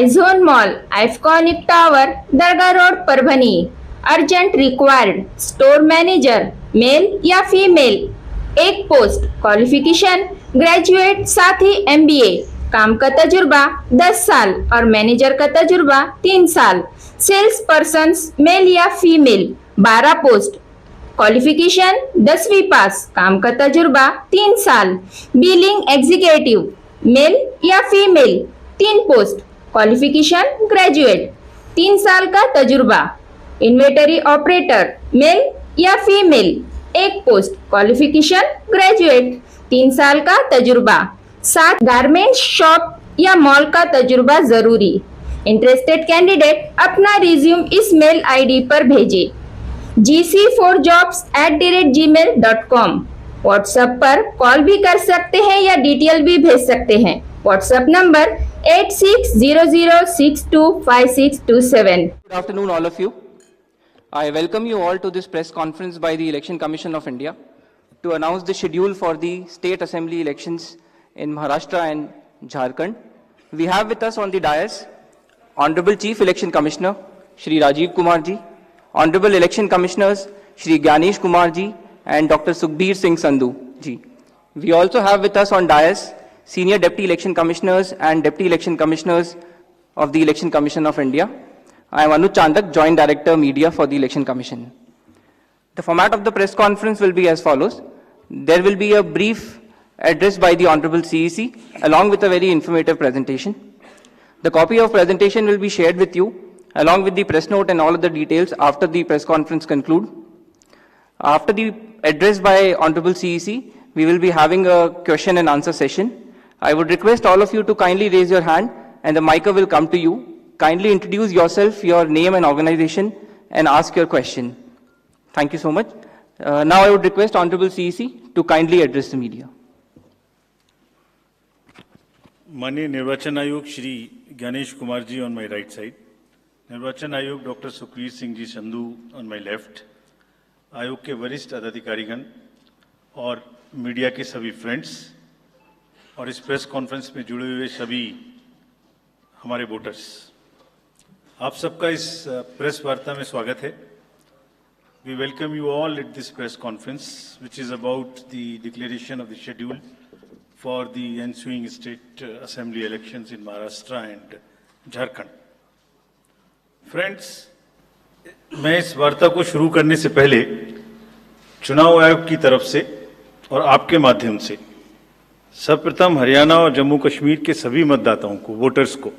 आइजोन mall, iconic tower, Dargah road, Parbhani. Urgent required store manager, male या female, एक post. Qualification graduate साथ ही MBA। काम का तजुर्बा 10 साल और मैनेजर का तजुर्बा 3 साल। सेल्स पर्सन मेल या फीमेल, 12 पोस्ट। क्वालिफिकेशन 10वीं पास, काम का तजुर्बा 3 साल। बिलिंग एग्जीक्यूटिव, मेल या फीमेल, 3 पोस्ट। क्वालिफिकेशन ग्रेजुएट, 3 साल का तजुर्बा। इन्वेंटरी ऑपरेटर, मेल या फीमेल, एक पोस्ट। क्वालिफिकेशन ग्रेजुएट, 3 साल का तजुर्बा। 7 गारमेंट शॉप या मॉल का तजुर्बा जरूरी। इंटरेस्टेड कैंडिडेट अपना रिज्यूम इस मेल ID पर भेजे gc4jobs@gmail.com। व्हाट्सएप पर कॉल भी कर सकते हैं या डिटेल भी भेज सकते हैं। WhatsApp number 8600625627। Good afternoon, all of you. I welcome you all to this press conference by the Election Commission of India to announce the schedule for the state assembly elections in Maharashtra and Jharkhand. We have with us on the dais Honorable Chief Election Commissioner Shri Rajiv Kumar ji, Honorable Election Commissioners Shri Gyanesh Kumar ji and Dr. Sukhbir Singh Sandhu ji. We also have with us on dais Senior Deputy Election Commissioners and Deputy Election Commissioners of the Election Commission of India. I am Anuj Chandak, Joint Director Media for the Election Commission. The format of the press conference will be as follows. There will be a brief address by the Honorable CEC along with a very informative presentation. The copy of presentation will be shared with you along with the press note and all of the details after the press conference conclude. After the address by Honorable CEC, we will be having a question and answer session. I would request all of you to kindly raise your hand and the mic will come to you. Kindly introduce yourself, your name and organization and ask your question. Thank you so much. Now I would request Honorable CEC to kindly address the media. माननीय निर्वाचन आयोग Shri Gyanesh Kumar ji on my right side, निर्वाचन आयोग doctor Sukhbir Singh ji Sandhu on my left, आयोग के वरिष्ठ अधिकारीगण और मीडिया के सभी फ्रेंड्स और इस प्रेस कॉन्फ्रेंस में जुड़े हुए सभी हमारे वोटर्स, आप सबका इस प्रेस वार्ता में स्वागत है। We welcome you all at this press conference which is about the declaration of the schedule for the ensuing state assembly elections in Maharashtra and Jharkhand. Friends, मैं इस वार्ता को शुरू करने से पहले चुनाव आयोग की तरफ से और आपके माध्यम से सर्वप्रथम हरियाणा और जम्मू कश्मीर के सभी मतदाताओं को, वोटर्स को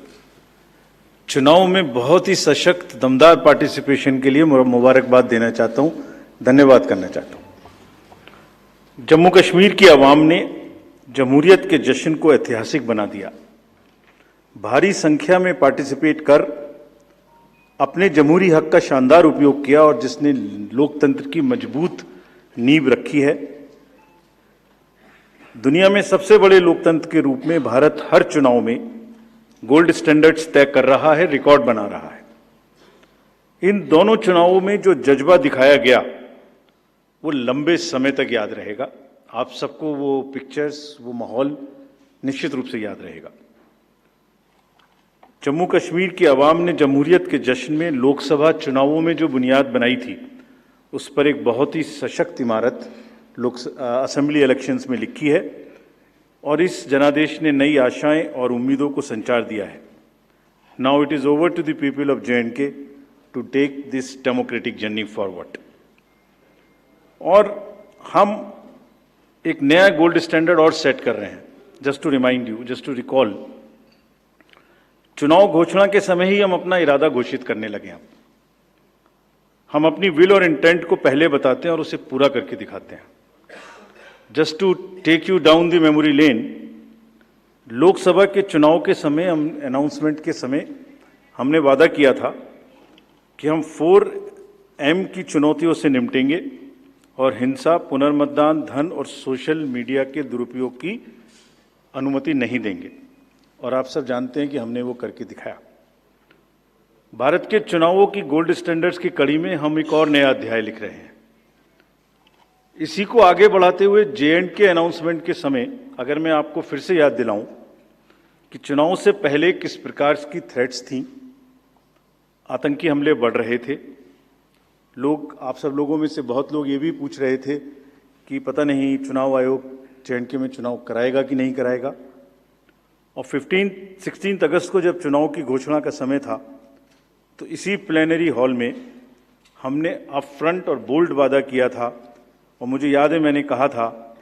चुनाव में बहुत ही सशक्त दमदार पार्टिसिपेशन के लिए मुबारकबाद देना चाहता हूं, धन्यवाद करना चाहता हूं। जम्मू कश्मीर की आवाम ने जमहूरियत के जश्न को ऐतिहासिक बना दिया। भारी संख्या में पार्टिसिपेट कर अपने जमहूरी हक का शानदार उपयोग किया और जिसने लोकतंत्र की मजबूत नींव रखी है। दुनिया में सबसे बड़े लोकतंत्र के रूप में भारत हर चुनाव में गोल्ड स्टैंडर्ड्स तय कर रहा है, रिकॉर्ड बना रहा है। इन दोनों चुनावों में जो जज्बा दिखाया गया वो लंबे समय तक याद रहेगा। आप सबको वो पिक्चर्स, वो माहौल निश्चित रूप से याद रहेगा। जम्मू कश्मीर की आवाम ने जमहूरियत के जश्न में लोकसभा चुनावों में जो बुनियाद बनाई थी उस पर एक बहुत ही सशक्त इमारत असेंबली इलेक्शंस में लिखी है और इस जनादेश ने नई आशाएं और उम्मीदों को संचार दिया है। Now it is over to the people of J&K to take this democratic journey forward. और हम एक नया गोल्ड स्टैंडर्ड और सेट कर रहे हैं। Just to remind you, just to recall, चुनाव घोषणा के समय ही हम अपना इरादा घोषित करने लगे हैं। हम अपनी विल और इंटेंट को पहले बताते हैं और उसे पूरा करके दिखाते हैं। Just to take you down the memory lane, Lok Sabha के चुनाव के समय, हम अनाउंसमेंट के समय हमने वादा किया था कि हम 4M की चुनौतियों से निपटेंगे और हिंसा, पुनर्मतदान, धन और सोशल मीडिया के दुरुपयोग की अनुमति नहीं देंगे। और आप सब जानते हैं कि हमने वो करके दिखाया। भारत के चुनावों की गोल्ड स्टैंडर्ड्स की कड़ी में हम एक और नया अध्याय लिख रहे हैं। इसी को आगे बढ़ाते हुए J&K अनाउंसमेंट के समय अगर मैं आपको फिर से याद दिलाऊं कि चुनाव से पहले किस प्रकार की थ्रेट्स थी, आतंकी हमले बढ़ रहे थे। लोग, आप सब लोगों में से बहुत लोग ये भी पूछ रहे थे कि पता नहीं चुनाव आयोग J&K में चुनाव कराएगा कि नहीं कराएगा। और 16 अगस्त को जब चुनाव की घोषणा का समय था तो इसी प्लेनरी हॉल में हमने अप फ्रंट और बोल्ड वादा किया था, और मुझे याद है मैंने कहा था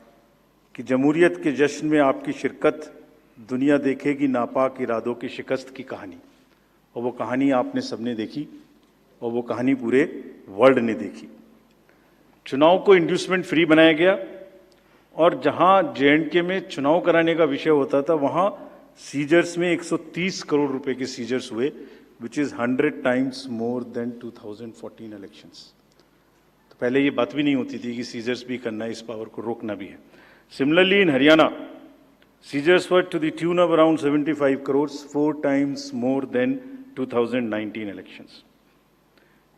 कि जमहूरियत के जश्न में आपकी शिरकत दुनिया देखेगी नापाक इरादों की शिकस्त की कहानी। और वो कहानी आपने सबने देखी, और वो कहानी पूरे वर्ल्ड ने देखी। चुनाव को इंड्यूसमेंट फ्री बनाया गया, और जहां J&K में चुनाव कराने का विषय होता था वहां सीजर्स में 130 करोड़ रुपए के सीजर्स हुए, which is 100 times more then 2014 elections. तो पहले ये बात भी नहीं होती थी कि सीजर्स भी करना है, इस पावर को रोकना भी है। Similarly in Haryana, seizures were to the tune of around 75 crore, 4 times more than 2019 elections.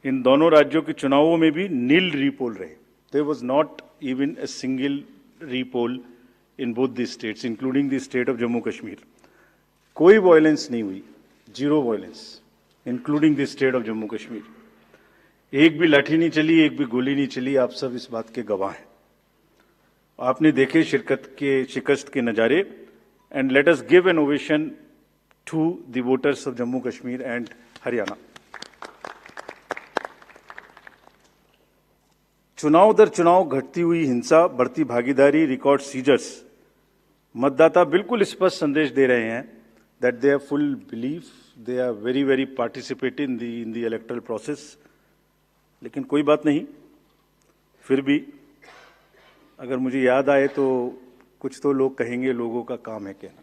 इन दोनों राज्यों के चुनावों में भी नील रीपोल रहे। There was not even a single repoll in both the states, including the state of Jammu Kashmir. कोई वायलेंस नहीं हुई, zero violence, including the state of Jammu Kashmir. एक भी लाठी नहीं चली, एक भी गोली नहीं चली। आप सब इस बात के गवाह हैं। आपने देखे शिकस्त के नजारे। And let us give an ovation to the voters of Jammu Kashmir and Haryana. चुनाव दर चुनाव घटती हुई हिंसा, बढ़ती भागीदारी, रिकॉर्ड सीजर्स, मतदाता बिल्कुल स्पष्ट संदेश दे रहे हैं that they have full belief, they are very participate in the electoral process. लेकिन कोई बात नहीं, फिर भी अगर मुझे याद आए तो कुछ तो लोग कहेंगे लोगों का काम है कहना।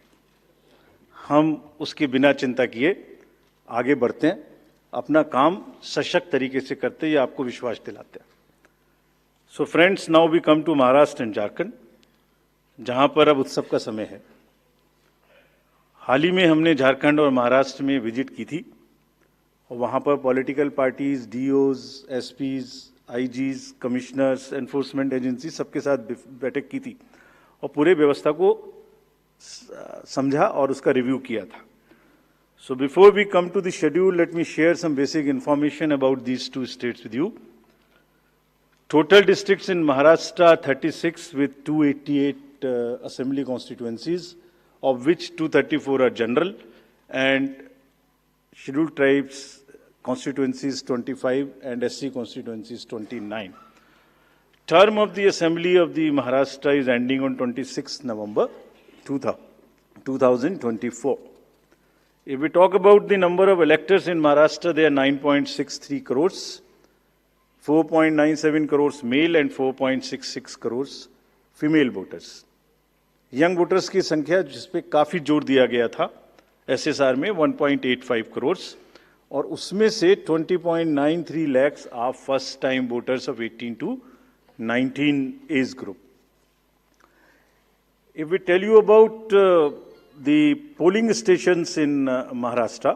हम उसके बिना चिंता किए आगे बढ़ते हैं, अपना काम सशक्त तरीके से करते हैं, ये आपको विश्वास दिलाते हैं। So friends, now we come to Maharashtra and Jharkhand, जहां पर अब उत्सव का समय है। हाल ही में हमने झारखंड और महाराष्ट्र में विजिट की थी, और वहां पर political parties, DEOs, SPs, IGs, commissioners, enforcement agency सबके साथ बैठक की थी, और पूरे व्यवस्था को समझा और उसका रिव्यू किया था। So before we come to the schedule, let me share some basic information about these two states with you. Total districts in Maharashtra are 36 with 288 assembly constituencies, of which 234 are general, and scheduled tribes constituencies 25 and SC constituencies 29. Term of the assembly of the Maharashtra is ending on 26 November 2024. If we talk about the number of electors in Maharashtra, they are 9.63 crores. 4.97 crores male and 4.66 crores female voters. Young voters की संख्या जिस पे काफी जोर दिया गया था SSR में 1.85 करोड़, और उसमें से 20.93 lakhs are first time voters of 18 to 19 age group. If we tell you about the polling stations in Maharashtra,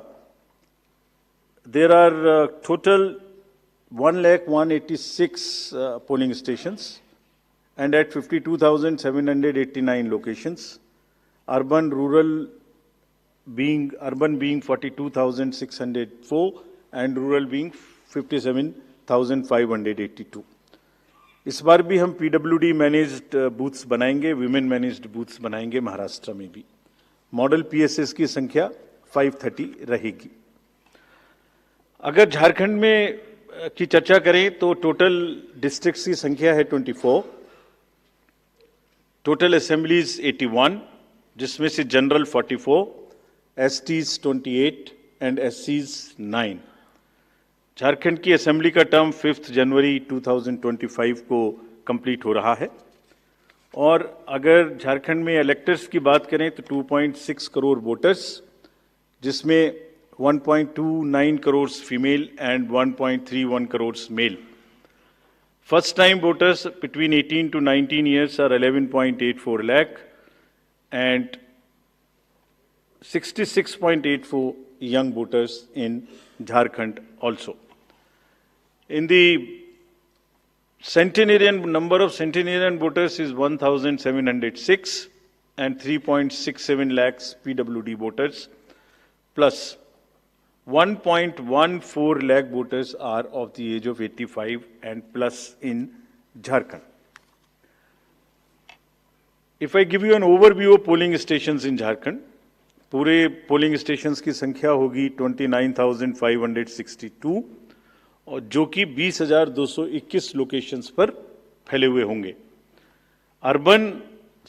there are total 1,186 polling stations, and at 52,789 locations. Urban being 42,604 and rural being 57,582. इस बार भी हम PWD managed booths बनाएंगे, women managed booths बनाएंगे महाराष्ट्र में भी। Model PSS की संख्या 530 रहेगी। अगर झारखंड में की चर्चा करें तो टोटल डिस्ट्रिक्ट्स की संख्या है 24, टोटल असेंबलीज 81, जिसमें से जनरल 44, एसटीज 28 एंड एससीज 9। झारखंड की असेंबली का टर्म 5 जनवरी 2025 को कंप्लीट हो रहा है, और अगर झारखंड में इलेक्टर्स की बात करें तो 2.6 करोड़ वोटर्स, जिसमें 1.29 crores female and 1.31 crores male. First time voters between 18 to 19 years are 11.84 lakh and 66.84 young voters in Jharkhand also. In the centenarian, number of centenarian voters is 1,706, and 3.67 lakhs PWD voters, plus 1.14 lakh voters are of the age of 85 and plus in Jharkhand. If I give you an overview of polling stations in Jharkhand, पूरे polling stations की संख्या होगी 29,562 और जो कि 20,221 locations पर फैले हुए होंगे। अर्बन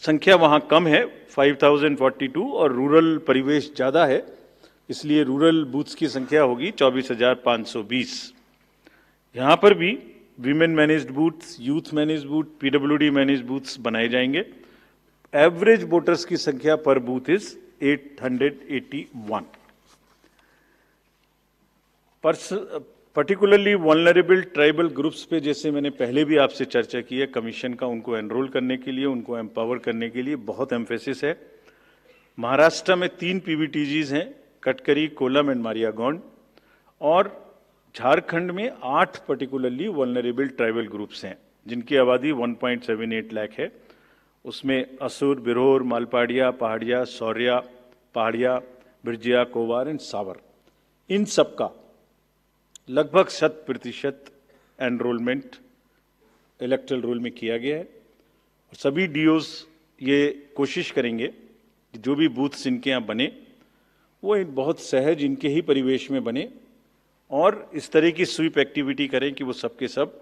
संख्या वहां कम है 5,042 और रूरल परिवेश ज्यादा है, इसलिए रूरल बूथ्स की संख्या होगी 24,520। यहां पर भी women managed booths, youth managed booth, PWD managed booths बनाए जाएंगे। एवरेज वोटर्स की संख्या पर booth is 881। Particularly vulnerable tribal groups पे जैसे मैंने पहले भी आपसे चर्चा की है, कमीशन का उनको एनरोल करने के लिए, उनको एम्पावर करने के लिए बहुत एम्फेसिस है। महाराष्ट्र में 3 पीवीटीजीज हैं, कटकरी, कोलम एंड मारियागौंड, और झारखंड में 8 पर्टिकुलरली वल्नरेबल ट्राइबल ग्रुप्स हैं जिनकी आबादी 1.78 लाख है। उसमें असुर, बिरहोर, मालपाड़िया, पहाड़िया, सौर्या, पहाड़िया, बिरजिया, कोवार एंड सावर, इन सबका लगभग 100% एनरोलमेंट इलेक्टरल रोल में किया गया है। और सभी डीओज ये कोशिश करेंगे कि जो भी बूथ्स इनके यहाँ बने वो बहुत सहज इनके ही परिवेश में बने और इस तरह की स्वीप एक्टिविटी करें कि वो सबके सब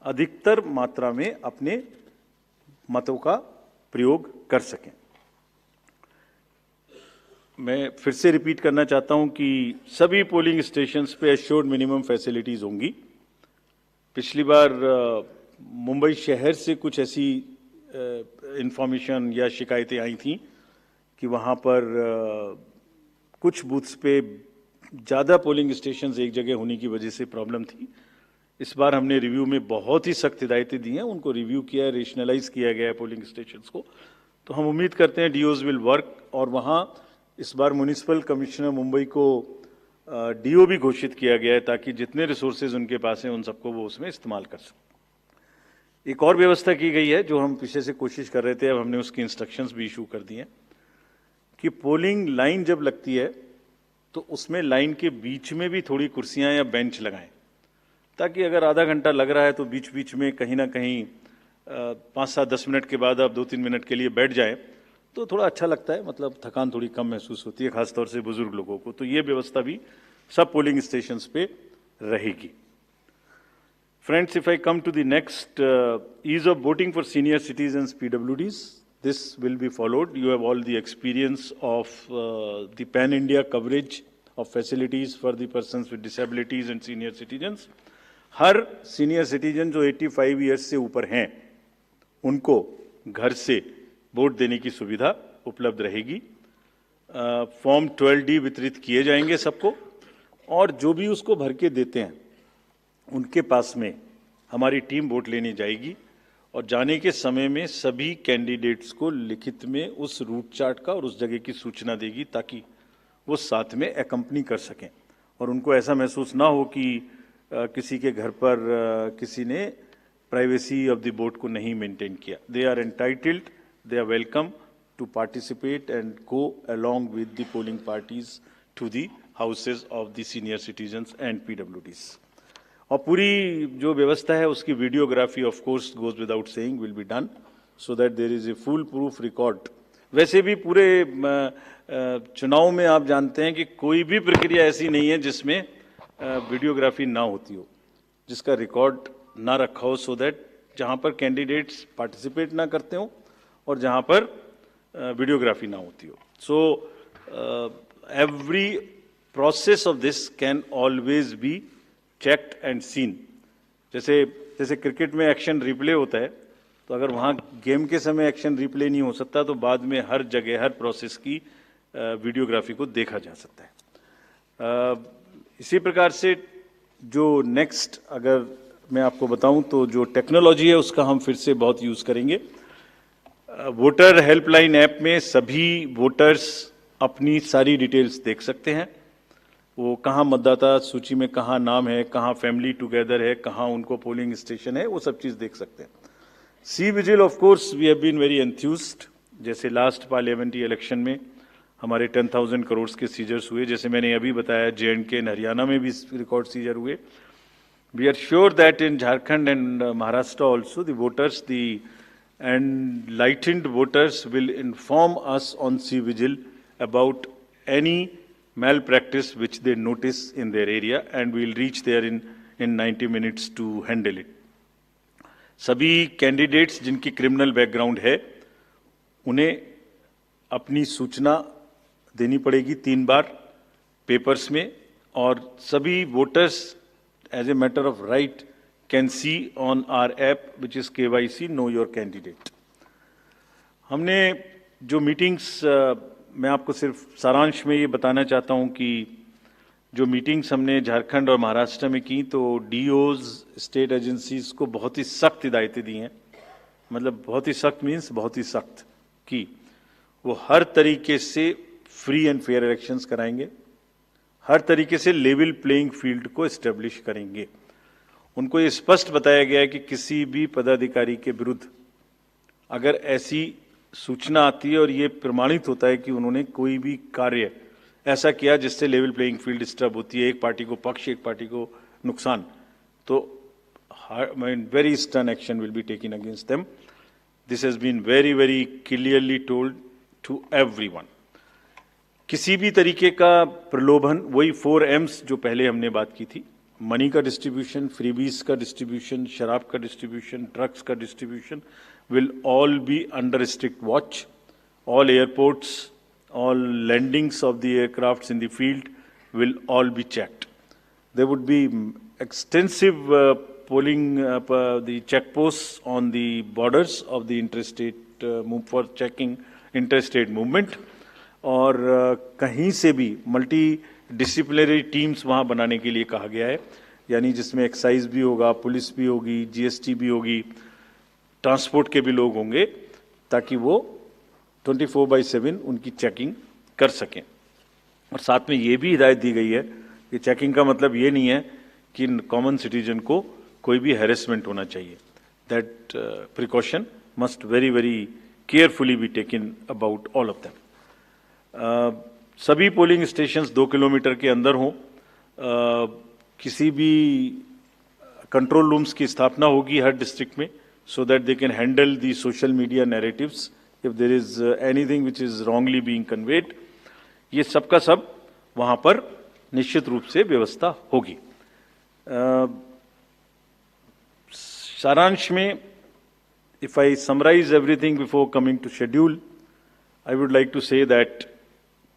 अधिकतर मात्रा में अपने मतों का प्रयोग कर सकें। मैं फिर से रिपीट करना चाहता हूं कि सभी पोलिंग स्टेशंस पे एश्योर्ड मिनिमम फैसिलिटीज होंगी। पिछली बार मुंबई शहर से कुछ ऐसी इंफॉर्मेशन या शिकायतें आई थी कि वहां पर कुछ बूथ्स पे ज़्यादा पोलिंग स्टेशंस एक जगह होने की वजह से प्रॉब्लम थी। इस बार हमने रिव्यू में बहुत ही सख्त हिदायतें दी हैं, उनको रिव्यू किया है, रेशनलाइज किया गया है पोलिंग स्टेशंस को। तो हम उम्मीद करते हैं डीओज विल वर्क, और वहाँ इस बार म्युनिसिपल कमिश्नर मुंबई को डीओ भी घोषित किया गया है ताकि जितने रिसोर्सेज उनके पास हैं उन सबको वो उसमें इस्तेमाल कर सकें। एक और व्यवस्था की गई है जो हम पीछे से कोशिश कर रहे थे, अब हमने उसकी इंस्ट्रक्शंस भी इशू कर दिए हैं कि पोलिंग लाइन जब लगती है तो उसमें लाइन के बीच में भी थोड़ी कुर्सियां या बेंच लगाएं, ताकि अगर आधा घंटा लग रहा है तो बीच बीच में कहीं ना कहीं 5-7-10 मिनट के बाद आप 2-3 मिनट के लिए बैठ जाएं तो थोड़ा अच्छा लगता है, मतलब थकान थोड़ी कम महसूस होती है, खासतौर से बुजुर्ग लोगों को। तो ये व्यवस्था भी सब पोलिंग स्टेशंस पे रहेगी। Friends, if I come to the next, ease of voting for senior citizens PWDs, this will be followed. You have all the experience of the pan-India coverage of facilities for the persons with disabilities and senior citizens. Her senior citizen जो 85 years से ऊपर हैं, उनको घर से vote देने की सुविधा उपलब्ध रहेगी। फॉर्म 12D वितरित किए जाएंगे सबको, और जो भी उसको भर के देते हैं उनके पास में हमारी टीम वोट लेने जाएगी और जाने के समय में सभी कैंडिडेट्स को लिखित में उस रूट चार्ट का और उस जगह की सूचना देगी ताकि वो साथ में एकम्पनी कर सकें और उनको ऐसा महसूस ना हो कि किसी के घर पर किसी ने प्राइवेसी ऑफ द वोट को नहीं मेंटेन किया। They are entitled, they are welcome to participate and go along with the polling parties to the houses of the senior citizens and PWDs. और पूरी जो व्यवस्था है उसकी videography of course goes without saying will be done so that there is a foolproof record. वैसे भी पूरे चुनाव में आप जानते हैं कि कोई भी प्रक्रिया ऐसी नहीं है जिसमें वीडियोग्राफी ना होती हो, जिसका रिकॉर्ड ना रखा हो, सो दैट जहां पर कैंडिडेट्स पार्टिसिपेट ना करते हो और जहां पर वीडियोग्राफी ना होती हो। So every process of this can always be checked and seen. जैसे क्रिकेट में एक्शन रिप्ले होता है, तो अगर वहां गेम के समय एक्शन रिप्ले नहीं हो सकता तो बाद में हर जगह हर प्रोसेस की वीडियोग्राफी को देखा जा सकता है। इसी प्रकार से जो नेक्स्ट अगर मैं आपको बताऊं तो जो टेक्नोलॉजी है उसका हम फिर से बहुत यूज करेंगे। वोटर हेल्पलाइन ऐप में सभी वोटर्स अपनी सारी डिटेल्स देख सकते हैं, वो कहाँ मतदाता सूची में कहाँ नाम है, कहाँ फैमिली टुगेदर है, कहाँ उनको पोलिंग स्टेशन है, वो सब चीज़ देख सकते हैं। CVIGIL of course we have been very enthused जैसे लास्ट पार्लियामेंट्री इलेक्शन में हमारे 10,000 करोड़ के सीजर्स हुए, जैसे मैंने अभी बताया J&K एंड हरियाणा में भी रिकॉर्ड सीजर हुए. We are sure that in Jharkhand and Maharashtra also the voters, the enlightened voters will inform us on C-Vigil about any malpractice which they notice in their area, and we will reach there in 90 minutes to handle it. सभी candidates जिनकी criminal background है उन्हें अपनी सूचना देनी पड़ेगी 3 बार papers में, और सभी voters as a matter of right can see on our app which is KYC Know Your Candidate. हमने जो मीटिंग्स, मैं आपको सिर्फ सारांश में ये बताना चाहता हूँ कि जो मीटिंग्स हमने झारखंड और महाराष्ट्र में की, तो डीओज स्टेट एजेंसीज को बहुत ही सख्त हिदायतें दी हैं. मतलब बहुत ही सख्त मीन्स बहुत ही सख्त कि वो हर तरीके से फ्री एंड फेयर इलेक्शंस कराएंगे, हर तरीके से लेवल प्लेइंग फील्ड को एस्टेब्लिश करेंगे. उनको ये स्पष्ट बताया गया है कि किसी भी पदाधिकारी के विरुद्ध अगर ऐसी सूचना आती है और ये प्रमाणित होता है कि उन्होंने कोई भी कार्य ऐसा किया जिससे लेवल प्लेइंग फील्ड डिस्टर्ब होती है, एक पार्टी को पक्ष एक पार्टी को नुकसान, तो very stern action will be taken against them. This has been very very clearly told to everyone. किसी भी तरीके का प्रलोभन, वही 4 M's जो पहले हमने बात की थी, मनी का डिस्ट्रीब्यूशन, फ्रीबीज का डिस्ट्रीब्यूशन, शराब का डिस्ट्रीब्यूशन, ड्रग्स का distribution will all be under strict watch. All airports, all landings of the aircrafts in the field will all be checked. There would be extensive polling, the checkposts on the borders of the interstate for checking interstate movement. और कहीं से भी multi disciplinary teams वहाँ बनाने के लिए कहा गया है, यानी जिसमें एक्साइज भी होगा, पुलिस भी होगी, जीएसटी भी होगी, ट्रांसपोर्ट के भी लोग होंगे, ताकि वो 24/7 उनकी चेकिंग कर सकें. और साथ में ये भी हिदायत दी गई है कि चेकिंग का मतलब ये नहीं है कि कॉमन सिटीजन को कोई भी हैरेसमेंट होना चाहिए. That precaution must very very carefully be taken about all of them. सभी पोलिंग स्टेशंस 2 किलोमीटर के अंदर हों. किसी भी कंट्रोल रूम्स की स्थापना होगी हर डिस्ट्रिक्ट में, so that they can handle the social media narratives if there is anything which is wrongly being conveyed. ये सब का सब वहाँ पर निश्चित रूप से व्यवस्था होगी. सारांश में, if I summarize everything before coming to schedule, I would like to say that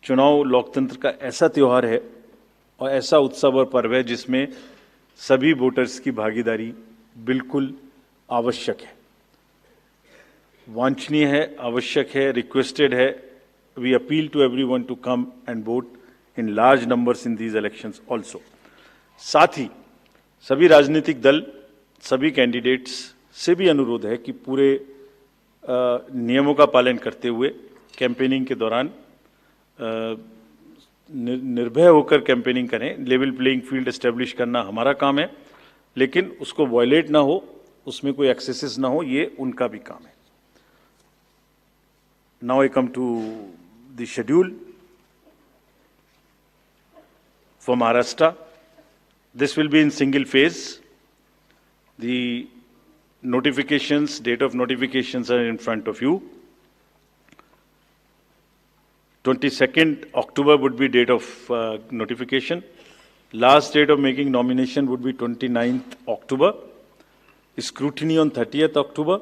चुनाव लोकतंत्र का ऐसा त्योहार है और ऐसा उत्सव और पर्व है जिसमें सभी वोटर्स की भागीदारी बिल्कुल आवश्यक है, वांछनीय है, आवश्यक है, रिक्वेस्टेड है. We appeal to everyone to come and vote in large numbers in these elections also. साथ ही सभी राजनीतिक दल, सभी कैंडिडेट्स से भी अनुरोध है कि पूरे नियमों का पालन करते हुए कैंपेनिंग के दौरान निर्भय होकर कैंपेनिंग करें. लेवल प्लेइंग फील्ड एस्टेब्लिश करना हमारा काम है, लेकिन उसको वायलेट ना हो, उसमें कोई एक्सेसेस ना हो, ये उनका भी काम है. Now I come to the schedule for Maharashtra. This will be in single phase. The notifications, date of notifications are in front of you. 22nd October would be date of notification. Last date of making nomination would be 29th October. Scrutiny on 30th October.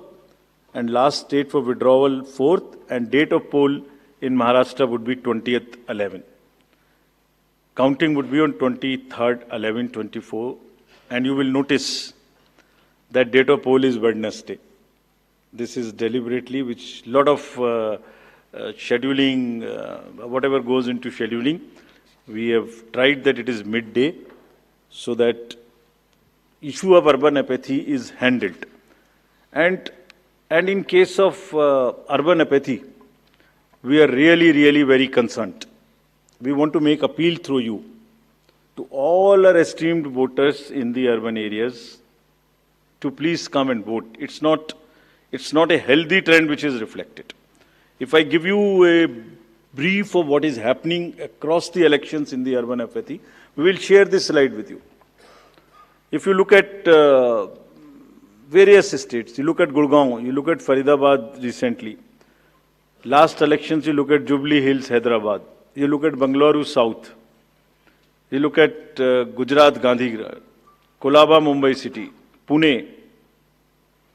And last date for withdrawal 4th, and date of poll in Maharashtra would be 20th 11. Counting would be on 23rd 11 24, and you will notice that date of poll is Wednesday. This is deliberately, which lot of scheduling, whatever goes into scheduling, we have tried that it is midday so that issue of urban apathy is handled. And in case of urban apathy, we are really very concerned. We want to make appeal through you to all our esteemed voters in the urban areas to please come and vote. It's not a healthy trend which is reflected. If I give you a brief of what is happening across the elections in the urban apathy, we will share this slide with you. If you look at various states, you look at Gurgaon, you look at Faridabad recently. Last elections, you look at Jubilee Hills, Hyderabad. You look at Bangalore South. You look at Gujarat, Gandhigram, Kolaba, Mumbai City, Pune,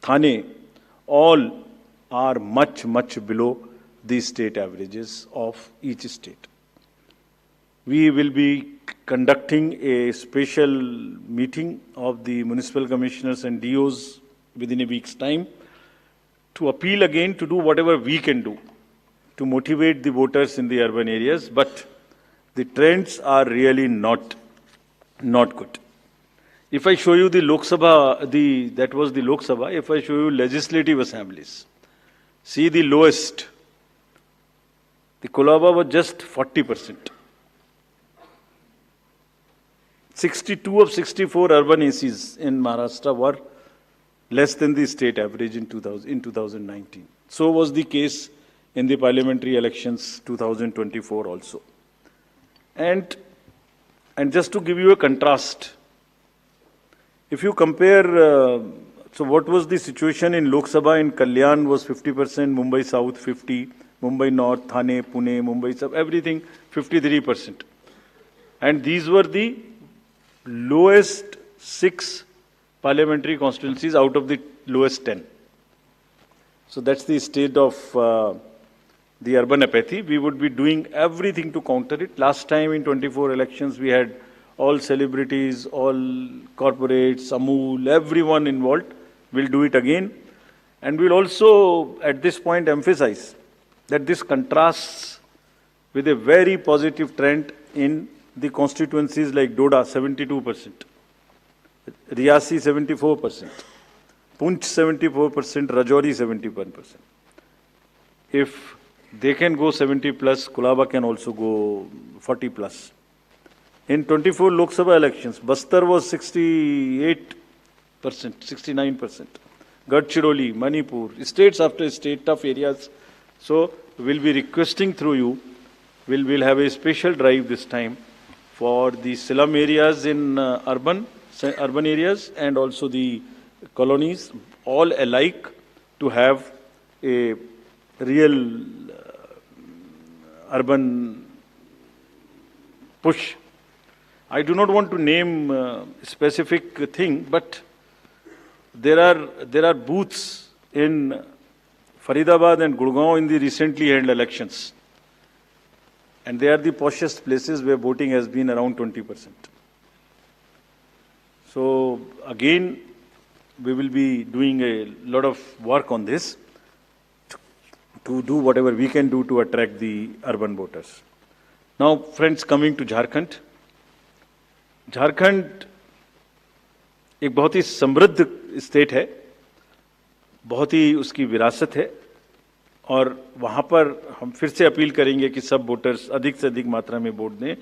Thane, all are much, much below the state averages of each state. We will be conducting a special meeting of the municipal commissioners and DOs within a week's time to appeal again to do whatever we can do to motivate the voters in the urban areas, but the trends are really not good. If I show you the Lok Sabha, that was the Lok Sabha. If I show you legislative assemblies, see the lowest. The Kolaba was just 40%. 62 of 64 urban ACs in Maharashtra were less than the state average in 2019. So was the case in the parliamentary elections 2024 also. And just to give you a contrast, if you compare, so what was the situation in Lok Sabha in Kalyan was 50%, Mumbai South 50%, Mumbai North, Thane, Pune, Mumbai South, everything 53%. And these were the lowest 6 parliamentary constituencies out of the lowest 10. So that's the state of the urban apathy. We would be doing everything to counter it. Last time in 24 elections, we had all celebrities, all corporates, Amul, everyone involved. We'll do it again. And we'll also, at this point, emphasize that this contrasts with a very positive trend in the constituencies like Doda, 72%, Riyasi, 74%, Punch, 74%, Rajouri, 71%. If they can go 70 plus, Kolaba can also go 40 plus. In 24 Lok Sabha elections, Bastar was 68%, 69%. Gadchiroli, Manipur, states after state, tough areas. So we'll be requesting through you, we'll have a special drive this time for the slum areas in urban areas and also the colonies, all alike, to have a real urban push. I do not want to name a specific thing, but there are booths in Faridabad and Gurgaon in the recently held elections. And they are the poshest places where voting has been around 20%. So again, we will be doing a lot of work on this to do whatever we can do to attract the urban voters. Now, friends, coming to Jharkhand. Jharkhand एक बहुत ही समृद्ध state है, बहुत ही उसकी विरासत है और वहाँ पर हम फिर से अपील करेंगे कि सब वोटर्स अधिक से अधिक मात्रा में वोट दें.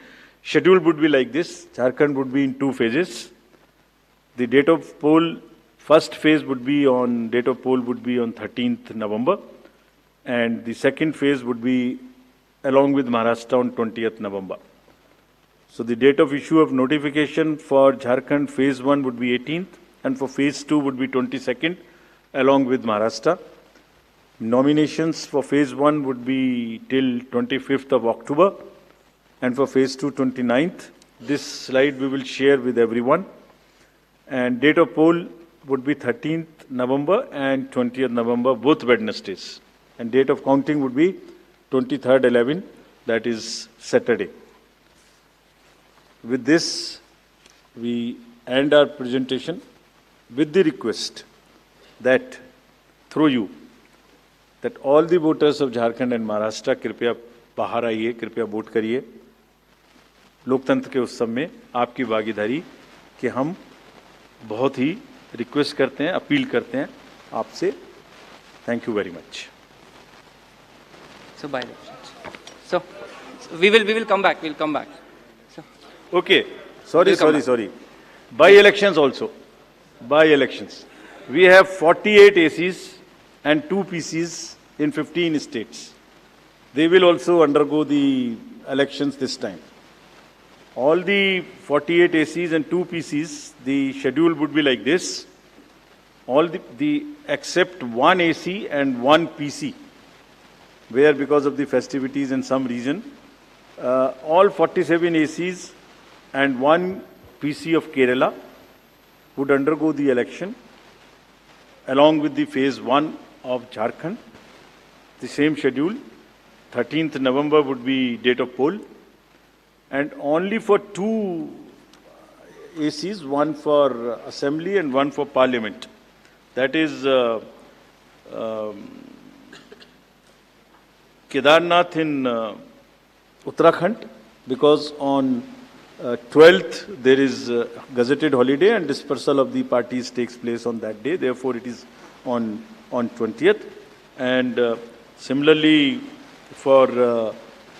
Schedule would be like this. Jharkhand would be in 2 phases. The date of poll, first phase would be on 13th November, and the second phase would be along with Maharashtra on 20th November. So the date of issue of notification for Jharkhand phase 1 would be 18th, and for phase 2 would be 22nd, along with Maharashtra. Nominations for phase 1 would be till 25th of October, and for phase 2, 29th. This slide we will share with everyone. And date of poll would be 13th November and 20th November, both Wednesdays. And date of counting would be 23rd 11, that is Saturday. With this, we end our presentation with the request that through you, that all the voters of Jharkhand and Maharashtra कृपया बाहर आइए, कृपया vote करिए. लोकतंत्र के उत्सव में आपकी भागीदारी कि हम बहुत ही रिक्वेस्ट करते हैं, अपील करते हैं आपसे. Thank you very much. So by elections. So we will come back. We'll come back. So Okay. Sorry. By elections also. By elections. We have 48 ACs and 2 PCs in 15 states. they will also undergo the elections this time. All the 48 ACs and 2 PCs, the schedule would be like this. All the except 1 AC and 1 PC, where because of the festivities in some region, all 47 ACs and 1 PC of Kerala would undergo the election along with the phase 1 of Jharkhand. The same schedule. 13th November would be date of poll. And only for 2 ACs, one for assembly and one for parliament. That is Kedarnath in Uttarakhand, because on 12th there is gazetted holiday and dispersal of the parties takes place on that day. Therefore, it is on 20th. And similarly for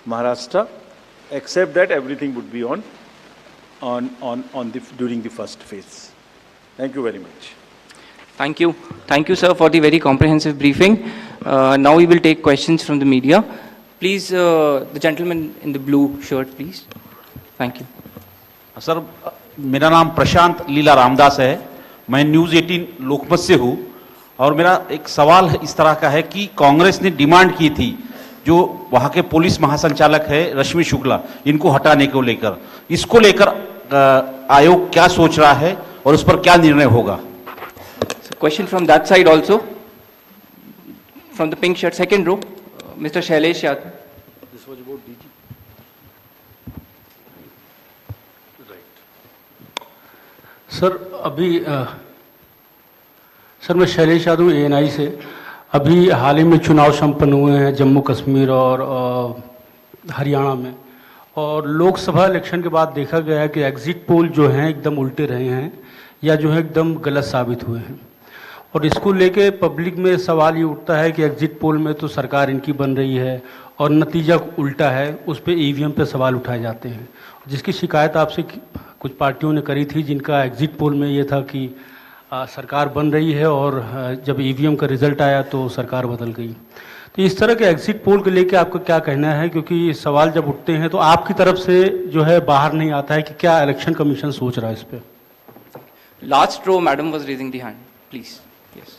Maharashtra, except that everything would be during the first phase. Thank you very much. Thank you. Thank you, sir, for the very comprehensive briefing. Now we will take questions from the media. Please, the gentleman in the blue shirt, please. Thank you. Sir, मेरा नाम प्रशांत लीला रामदास है। मैं news 18 लोकमत से हूँ और मेरा एक सवाल इस तरह का है कि कांग्रेस ने डिमांड की थी जो वहाँ के पुलिस महासंचालक है रश्मि शुक्ला, इनको हटाने को लेकर, इसको लेकर आयोग क्या सोच रहा है और उस पर क्या निर्णय होगा? Question from that side also, from the pink shirt, second row, Mr. Shailesh Yadav. This was about DG. Sir sir मैं शैलेश यादव ANI से। अभी हाल ही में चुनाव संपन्न हुए हैं जम्मू कश्मीर और हरियाणा में, और लोकसभा इलेक्शन के बाद देखा गया है कि एग्जिट पोल जो हैं एकदम उल्टे रहे हैं या जो है एकदम गलत साबित हुए हैं, और इसको लेके पब्लिक में सवाल ये उठता है कि एग्जिट पोल में तो सरकार इनकी बन रही है और नतीजा उल्टा है, उस पर EVM पे सवाल उठाए जाते हैं, जिसकी शिकायत आपसे कुछ पार्टियों ने करी थी जिनका एग्जिट पोल में ये था कि सरकार बन रही है और जब EVM का रिजल्ट आया तो सरकार बदल गई। तो इस तरह के एग्जिट पोल को लेके आपका क्या कहना है, क्योंकि सवाल जब उठते हैं तो आपकी तरफ से जो है बाहर नहीं आता है कि क्या इलेक्शन कमीशन सोच रहा है इस पर? Last row, madam was raising the hand. Please. Yes.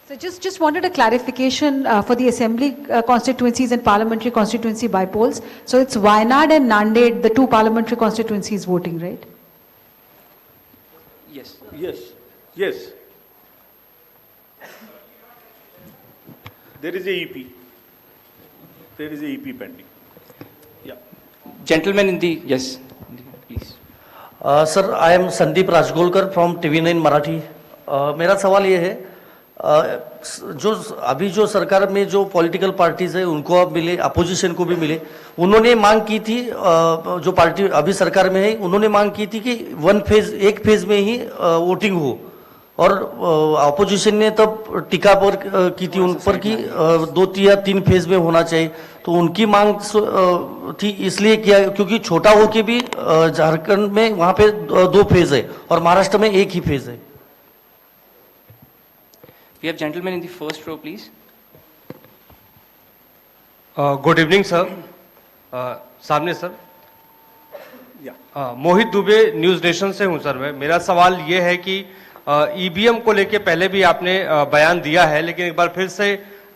So just wanted a clarification for the assembly constituencies and parliamentary constituency by polls. So it's Wayanad and Nanded, the 2 parliamentary constituencies voting, right? Yes. Yes. Yes. There is a EP. There is a EP pending. Yeah. Gentleman in the, yes, please. Sir, I am Sandeep Rajgolkar from TV9 Marathi. मेरा सवाल ये है, जो अभी जो सरकार में जो पॉलिटिकल पार्टीज है उनको अब मिले, अपोजिशन को भी मिले, उन्होंने मांग की थी, जो पार्टी अभी सरकार में है उन्होंने मांग की थी कि एक फेज में ही वोटिंग हो, और अपोजिशन ने तब टीका पर की थी उन पर कि 2 या 3 फेज में होना चाहिए। तो उनकी मांग थी इसलिए किया क्योंकि छोटा हो के भी झारखंड में वहां पे 2 फेज है और महाराष्ट्र में 1 ही फेज है। We have gentlemen in the first row, please. Good evening sir. सामने सर। मोहित दुबे न्यूज़ नेशन से हूं सर। मेरा सवाल ये है कि EVM को लेके पहले भी आपने बयान दिया है, लेकिन एक बार फिर से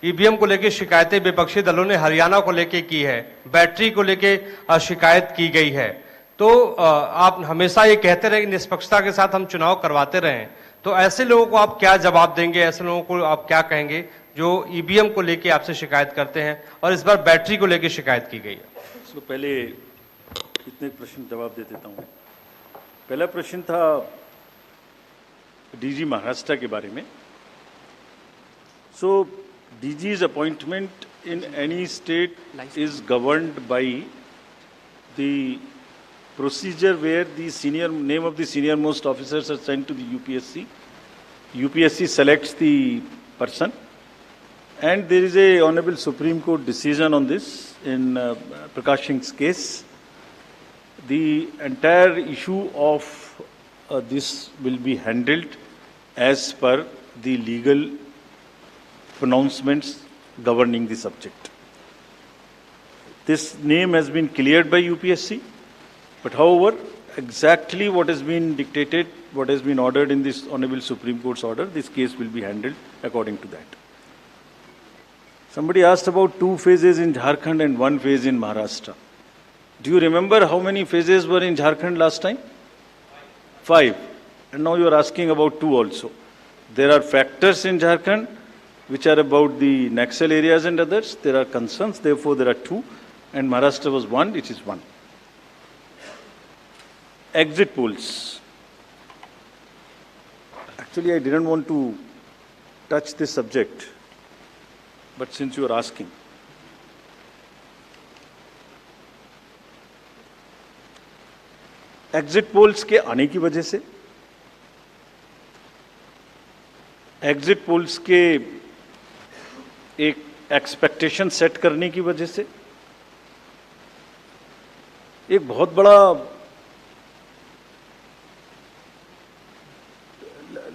EVM को लेके शिकायतें विपक्षी दलों ने हरियाणा को लेके की है, बैटरी को लेके शिकायत की गई है। तो आप हमेशा ये कहते रहे कि निष्पक्षता के साथ हम चुनाव करवाते रहें, तो ऐसे लोगों को आप क्या जवाब देंगे, ऐसे लोगों को आप क्या कहेंगे जो EVM को लेके आपसे शिकायत करते हैं और इस बार बैटरी को लेके शिकायत की गई है? इसको पहले इतने प्रश्न जवाब दे देता हूँ। पहला प्रश्न था DG महाराष्ट्र के बारे में। So DG's appointment in any state is governed by the procedure where the name of the senior most officers are sent to the UPSC. UPSC selects the person, and there is a Honorable Supreme Court decision on this in Prakash Singh's case. The entire issue of this will be handled as per the legal pronouncements governing the subject. This name has been cleared by UPSC, but however, exactly what has been dictated, what has been ordered in this Honorable Supreme Court's order, this case will be handled according to that. Somebody asked about 2 phases in Jharkhand and 1 phase in Maharashtra. Do you remember how many phases were in Jharkhand last time? 5. And now you are asking about 2 also. There are factors in Jharkhand which are about the Naxal areas and others. There are concerns, therefore there are 2. And Maharashtra was 1, it is 1. Exit polls. Actually, I didn't want to touch this subject, but since you are asking. Exit polls के आने की वजह से, exit polls के एक expectation set करने की वजह से एक बहुत बड़ा,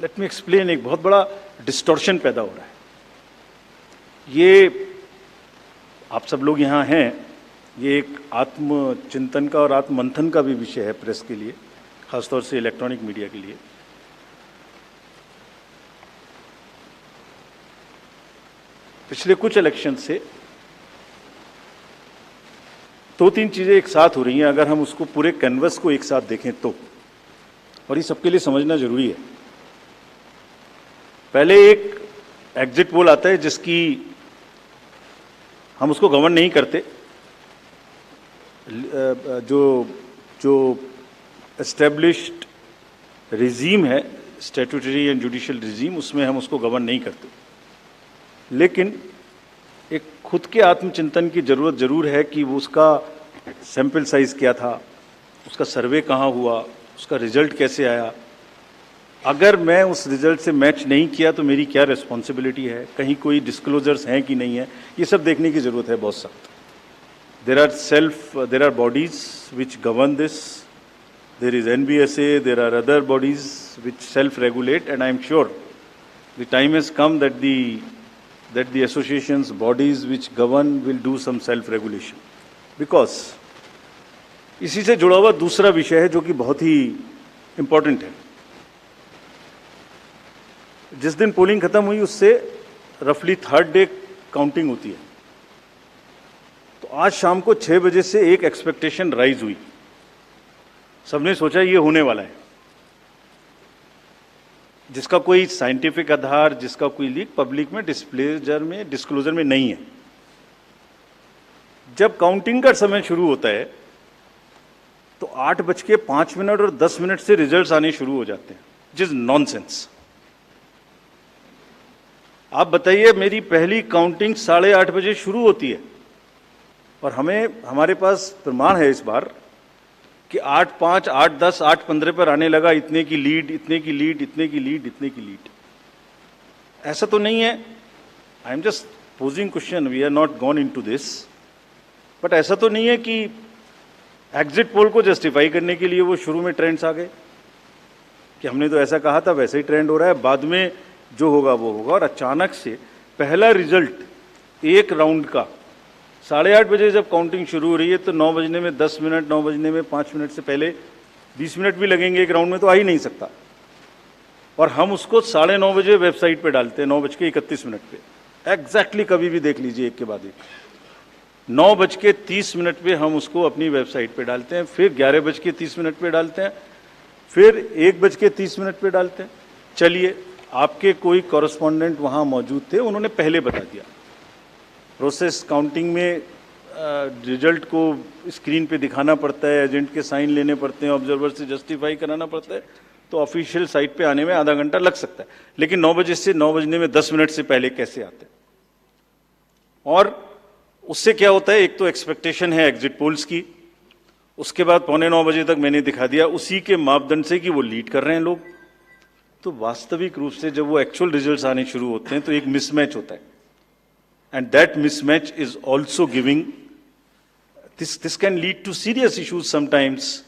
लेट मी एक्सप्लेन, एक बहुत बड़ा डिस्टॉर्शन पैदा हो रहा है। ये आप सब लोग यहाँ हैं, ये एक आत्मचिंतन का और आत्ममंथन का भी विषय है प्रेस के लिए, खासतौर से इलेक्ट्रॉनिक मीडिया के लिए। पिछले कुछ इलेक्शन से 2-3 चीजें एक साथ हो रही हैं, अगर हम उसको पूरे कैनवस को एक साथ देखें तो, और ये सबके लिए समझना जरूरी है। पहले एक एग्जिट पोल आता है जिसकी हम उसको गवर्न नहीं करते, जो एस्टेब्लिश्ड रिजीम है, स्टैट्यूटरी एंड जुडिशियल रिजीम, उसमें हम उसको गवर्न नहीं करते। लेकिन एक खुद के आत्मचिंतन की जरूरत जरूर है कि वो उसका सैंपल साइज क्या था, उसका सर्वे कहाँ हुआ, उसका रिजल्ट कैसे आया। अगर मैं उस रिजल्ट से मैच नहीं किया तो मेरी क्या रिस्पॉन्सिबिलिटी है, कहीं कोई डिस्क्लोजर्स हैं कि नहीं है, ये सब देखने की जरूरत है बहुत सख्त। there are bodies which govern this. There is NBSA, there are other bodies which self-regulate, and I am sure the time has come that the associations, bodies which govern will do some self-regulation. Because इसी से जुड़ा हुआ दूसरा विषय है जो कि बहुत ही इंपॉर्टेंट है। जिस दिन पोलिंग खत्म हुई उससे रफली 3rd डे काउंटिंग होती है। तो आज शाम को 6 बजे से एक एक्सपेक्टेशन राइज हुई, सबने सोचा ये होने वाला है, जिसका कोई साइंटिफिक आधार, जिसका कोई लीक पब्लिक में डिस्क्लोजर में नहीं है। जब काउंटिंग का समय शुरू होता है तो 8:05 और 10 मिनट से रिजल्ट्स आने शुरू हो जाते हैं, विच इज नॉनसेंस। आप बताइए, मेरी पहली काउंटिंग 8:30 बजे शुरू होती है और हमारे पास प्रमाण है इस बार कि 8:05, 8:10, 8:15 पर आने लगा, इतने की लीड, इतने की लीड, इतने की लीड, इतने की लीड। ऐसा तो नहीं है, I am just posing question, we are not gone into this, but ऐसा तो नहीं है कि एग्जिट पोल को जस्टिफाई करने के लिए वो शुरू में ट्रेंड्स आ गए कि हमने तो ऐसा कहा था, वैसे ही ट्रेंड हो रहा है, बाद में जो होगा वो होगा। और अचानक से पहला रिजल्ट एक राउंड का 8:30 बजे जब काउंटिंग शुरू हो रही है तो 9 बजने में 10 मिनट, 9 बजने में 5 मिनट से पहले 20 मिनट भी लगेंगे एक राउंड में, तो आ ही नहीं सकता। और हम उसको 9:30 बजे वेबसाइट पे डालते हैं, 9:31 पे। एग्जैक्टली कभी भी देख लीजिए, एक के बाद एक। 9:30 पे हम उसको अपनी वेबसाइट पे डालते हैं, फिर 11:30 पे डालते हैं, फिर 1:30 पे डालते हैं। चलिए, आपके कोई कॉरेस्पॉन्डेंट वहाँ मौजूद थे, उन्होंने पहले बता दिया। प्रोसेस काउंटिंग में रिजल्ट को स्क्रीन पे दिखाना पड़ता है, एजेंट के साइन लेने पड़ते हैं, ऑब्जर्वर से जस्टिफाई कराना पड़ता है, तो ऑफिशियल साइट पे आने में आधा घंटा लग सकता है। लेकिन 9 बजे से 9 बजने में 10 मिनट से पहले कैसे आते हैं? और उससे क्या होता है, एक तो एक्सपेक्टेशन है एग्जिट पोल्स की, उसके बाद 8:45 बजे तक मैंने दिखा दिया उसी के मापदंड से कि वो लीड कर रहे हैं लोग। तो वास्तविक रूप से जब वो एक्चुअल रिजल्ट्स आने शुरू होते हैं तो एक मिसमैच होता है, and that mismatch is also giving this can lead to serious issues sometimes.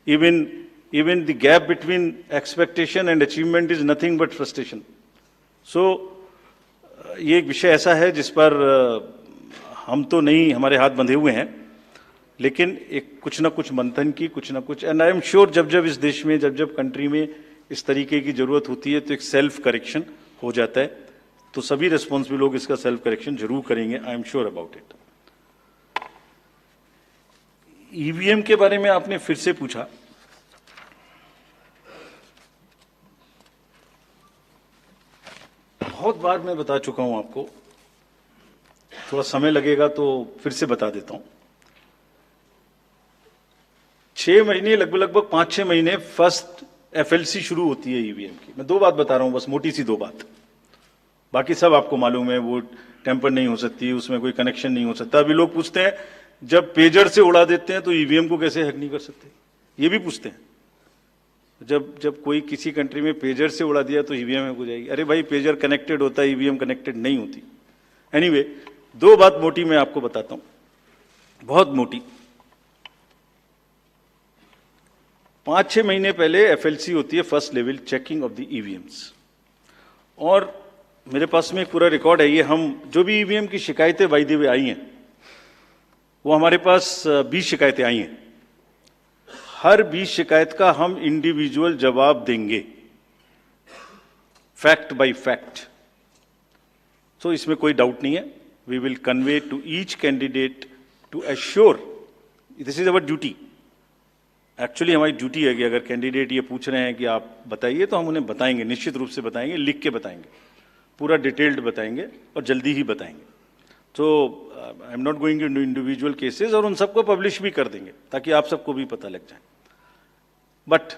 Even the gap between expectation and achievement is nothing but frustration. So ये एक विषय ऐसा है जिस पर हम तो नहीं, हमारे हाथ बंधे हुए हैं, लेकिन एक कुछ ना कुछ मंथन की, कुछ ना कुछ, एंड आई एम श्योर जब जब इस देश में, जब जब कंट्री में इस तरीके की जरूरत होती है तो एक सेल्फ करेक्शन हो जाता है, तो सभी रिस्पॉन्सिबल लोग इसका सेल्फ करेक्शन जरूर करेंगे, I am sure about it. EVM के बारे में आपने फिर से पूछा। बहुत बार मैं बता चुका हूं आपको, थोड़ा समय लगेगा तो फिर से बता देता हूं। 6 महीने, लगभग 5-6 महीने फर्स्ट एफएलसी शुरू होती है ईवीएम की। मैं 2 बात बता रहा हूं, बस मोटी सी 2 बात, बाकी सब आपको मालूम है। वो टेम्पर नहीं हो सकती, उसमें कोई कनेक्शन नहीं हो सकता। अभी लोग पूछते हैं जब पेजर से उड़ा देते हैं तो ईवीएम को कैसे हैक नहीं कर सकते, ये भी पूछते हैं। जब कोई किसी कंट्री में पेजर से उड़ा दिया तो ईवीएम हैक हो जाएगी। अरे भाई, पेजर कनेक्टेड होता है, ईवीएम कनेक्टेड नहीं होती। एनीवे, 2 बात मोटी मैं आपको बताता हूं, बहुत मोटी। 5-6 महीने पहले एफएलसी होती है, first level checking of the EVMs, और मेरे पास में एक पूरा रिकॉर्ड है। ये हम जो भी ईवीएम की शिकायतें बाय द वे आई हैं, वो हमारे पास 20 शिकायतें आई हैं। हर 20 शिकायत का हम इंडिविजुअल जवाब देंगे, फैक्ट बाय फैक्ट। तो इसमें कोई डाउट नहीं है। We will convey to each candidate to assure, this is our duty. Actually हमारी ड्यूटी है कि अगर कैंडिडेट ये पूछ रहे हैं कि आप बताइए, तो हम उन्हें बताएंगे, निश्चित रूप से बताएंगे, लिख के बताएंगे, पूरा डिटेल्ड बताएंगे और जल्दी ही बताएंगे। तो I am not going into individual cases, और उन सबको पब्लिश भी कर देंगे ताकि आप सबको भी पता लग जाए। But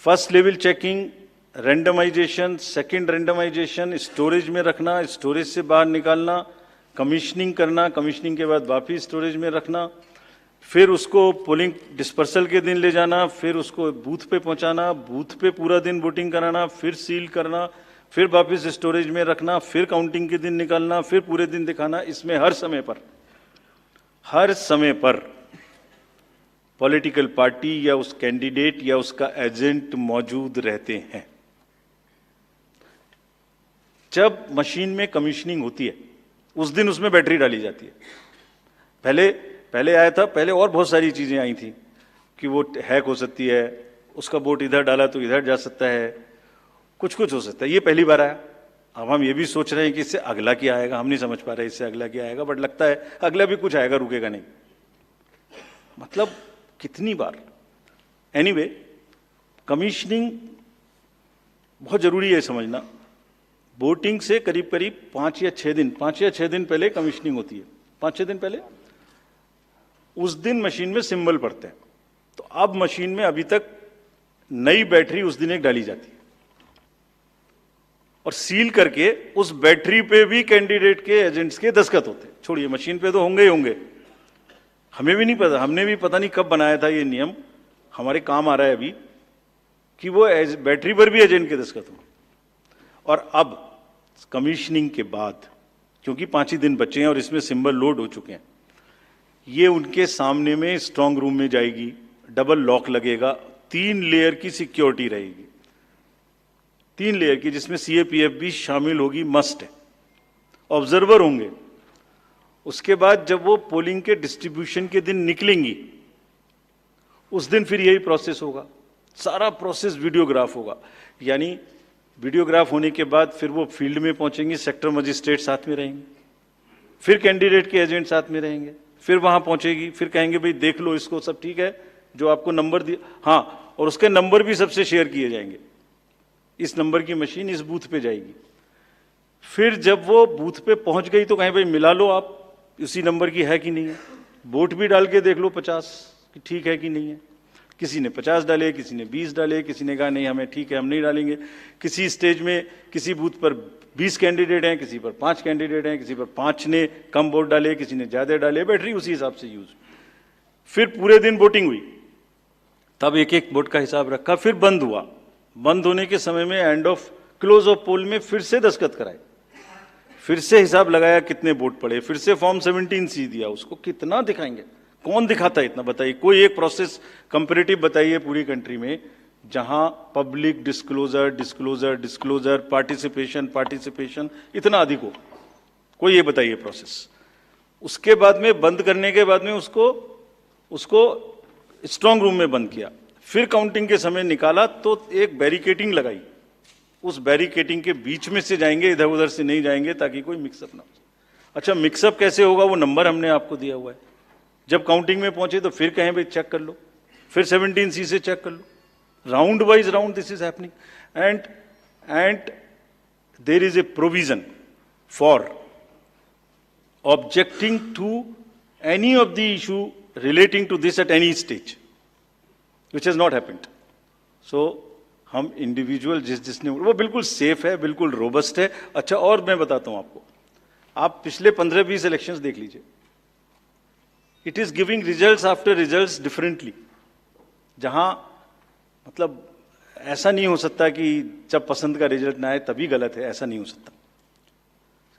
first level checking, randomization, second randomization, storage में रखना, स्टोरेज से बाहर निकालना, कमीशनिंग करना, कमीशनिंग के बाद वापिस स्टोरेज में रखना, फिर उसको पोलिंग डिस्पर्सल के दिन ले जाना, फिर उसको बूथ पे पहुंचाना, बूथ पे पूरा दिन वोटिंग कराना, फिर सील करना, फिर वापस स्टोरेज में रखना, फिर काउंटिंग के दिन निकालना, फिर पूरे दिन दिखाना। इसमें हर समय पर पॉलिटिकल पार्टी या उस कैंडिडेट या उसका एजेंट मौजूद रहते हैं। जब मशीन में कमीशनिंग होती है, उस दिन उसमें बैटरी डाली जाती है। पहले आया था, पहले और बहुत सारी चीजें आई थी कि वो हैक हो सकती है, उसका वोट इधर डाला तो इधर जा सकता है, कुछ हो सकता है। ये पहली बार आया। अब हम ये भी सोच रहे हैं कि इससे अगला क्या आएगा, हम नहीं समझ पा रहे इससे अगला क्या आएगा, बट लगता है अगला भी कुछ आएगा, रुकेगा नहीं। मतलब कितनी बार। एनीवे, कमीशनिंग बहुत जरूरी है समझना। वोटिंग से करीब 5 या 6 दिन पहले कमीशनिंग होती है। 5-6 दिन पहले उस दिन मशीन में सिंबल पड़ते हैं। तो अब मशीन में अभी तक नई बैटरी उस दिन एक डाली जाती है, और सील करके उस बैटरी पे भी कैंडिडेट के एजेंट्स के दस्तखत होते हैं। छोड़िए, मशीन पे तो होंगे ही होंगे, हमें भी नहीं पता, हमने भी पता नहीं कब बनाया था ये नियम, हमारे काम आ रहा है अभी कि वो बैटरी पर भी एजेंट के दस्तखत हों। और अब कमीशनिंग के बाद, क्योंकि 5 ही दिन बचे हैं और इसमें सिंबल लोड हो चुके हैं, ये उनके सामने में स्ट्रांग रूम में जाएगी, डबल लॉक लगेगा, 3 लेयर की सिक्योरिटी रहेगी, 3 लेयर की, जिसमें सीएपीएफ भी शामिल होगी, मस्ट है। ऑब्जर्वर होंगे। उसके बाद जब वो पोलिंग के डिस्ट्रीब्यूशन के दिन निकलेंगी, उस दिन फिर यही प्रोसेस होगा, सारा प्रोसेस वीडियोग्राफ होगा। यानी वीडियोग्राफ होने के बाद फिर वो फील्ड में पहुंचेंगे, सेक्टर मजिस्ट्रेट साथ में रहेंगे, फिर कैंडिडेट के एजेंट साथ में रहेंगे, फिर वहां पहुंचेगी, फिर कहेंगे भाई देख लो इसको, सब ठीक है, जो आपको नंबर दिया, हाँ, और उसके नंबर भी सबसे शेयर किए जाएंगे। इस नंबर की मशीन इस बूथ पे जाएगी। फिर जब वो बूथ पे पहुंच गई तो कहें भाई मिला लो आप, उसी नंबर की है कि नहीं है, वोट भी डाल के देख लो 50 कि ठीक है कि नहीं है। किसी ने 50 डाले, किसी ने 20 डाले, किसी ने कहा नहीं हमें ठीक है, हम नहीं डालेंगे। किसी स्टेज में किसी बूथ पर 20 कैंडिडेट हैं, किसी पर 5 कैंडिडेट हैं, किसी पर 5 ने कम वोट डाले, किसी ने ज्यादा डाले, बैटरी उसी हिसाब से यूज। फिर पूरे दिन वोटिंग हुई, तब एक एक वोट का हिसाब रखा, फिर बंद हुआ। बंद होने के समय में एंड ऑफ क्लोज ऑफ पोल में फिर से दस्तखत कराए, फिर से हिसाब लगाया कितने वोट पड़े, फिर से फॉर्म 17C दिया। उसको कितना दिखाएंगे, कौन दिखाता है इतना, बताइए। कोई एक प्रोसेस कंपैरेटिव बताइए पूरी कंट्री में जहां public disclosure disclosure disclosure participation participation इतना अधिक हो, कोई ये बताइए प्रोसेस। उसके बाद में बंद करने के बाद में उसको स्ट्रांग रूम में बंद किया, फिर काउंटिंग के समय निकाला तो एक बैरिकेटिंग लगाई, उस बैरिकेटिंग के बीच में से जाएंगे, इधर उधर से नहीं जाएंगे ताकि कोई मिक्सअप ना हो। अच्छा, मिक्सअप कैसे होगा? वो नंबर हमने आपको दिया हुआ है, जब काउंटिंग में पहुंचे तो फिर कहें भाई चेक कर लो, फिर 17C से चेक कर लो, round wise round this is happening and there is a provision for objecting to any of the issue relating to this at any stage, which has not happened. So हम individual जिसने वो बिल्कुल safe है, बिल्कुल robust है। अच्छा, और मैं बताता हूं आपको, आप पिछले 15-20 इलेक्शंस देख लीजिए, it is giving results after results differently. जहां मतलब ऐसा नहीं हो सकता कि जब पसंद का रिजल्ट ना आए तभी गलत है, ऐसा नहीं हो सकता।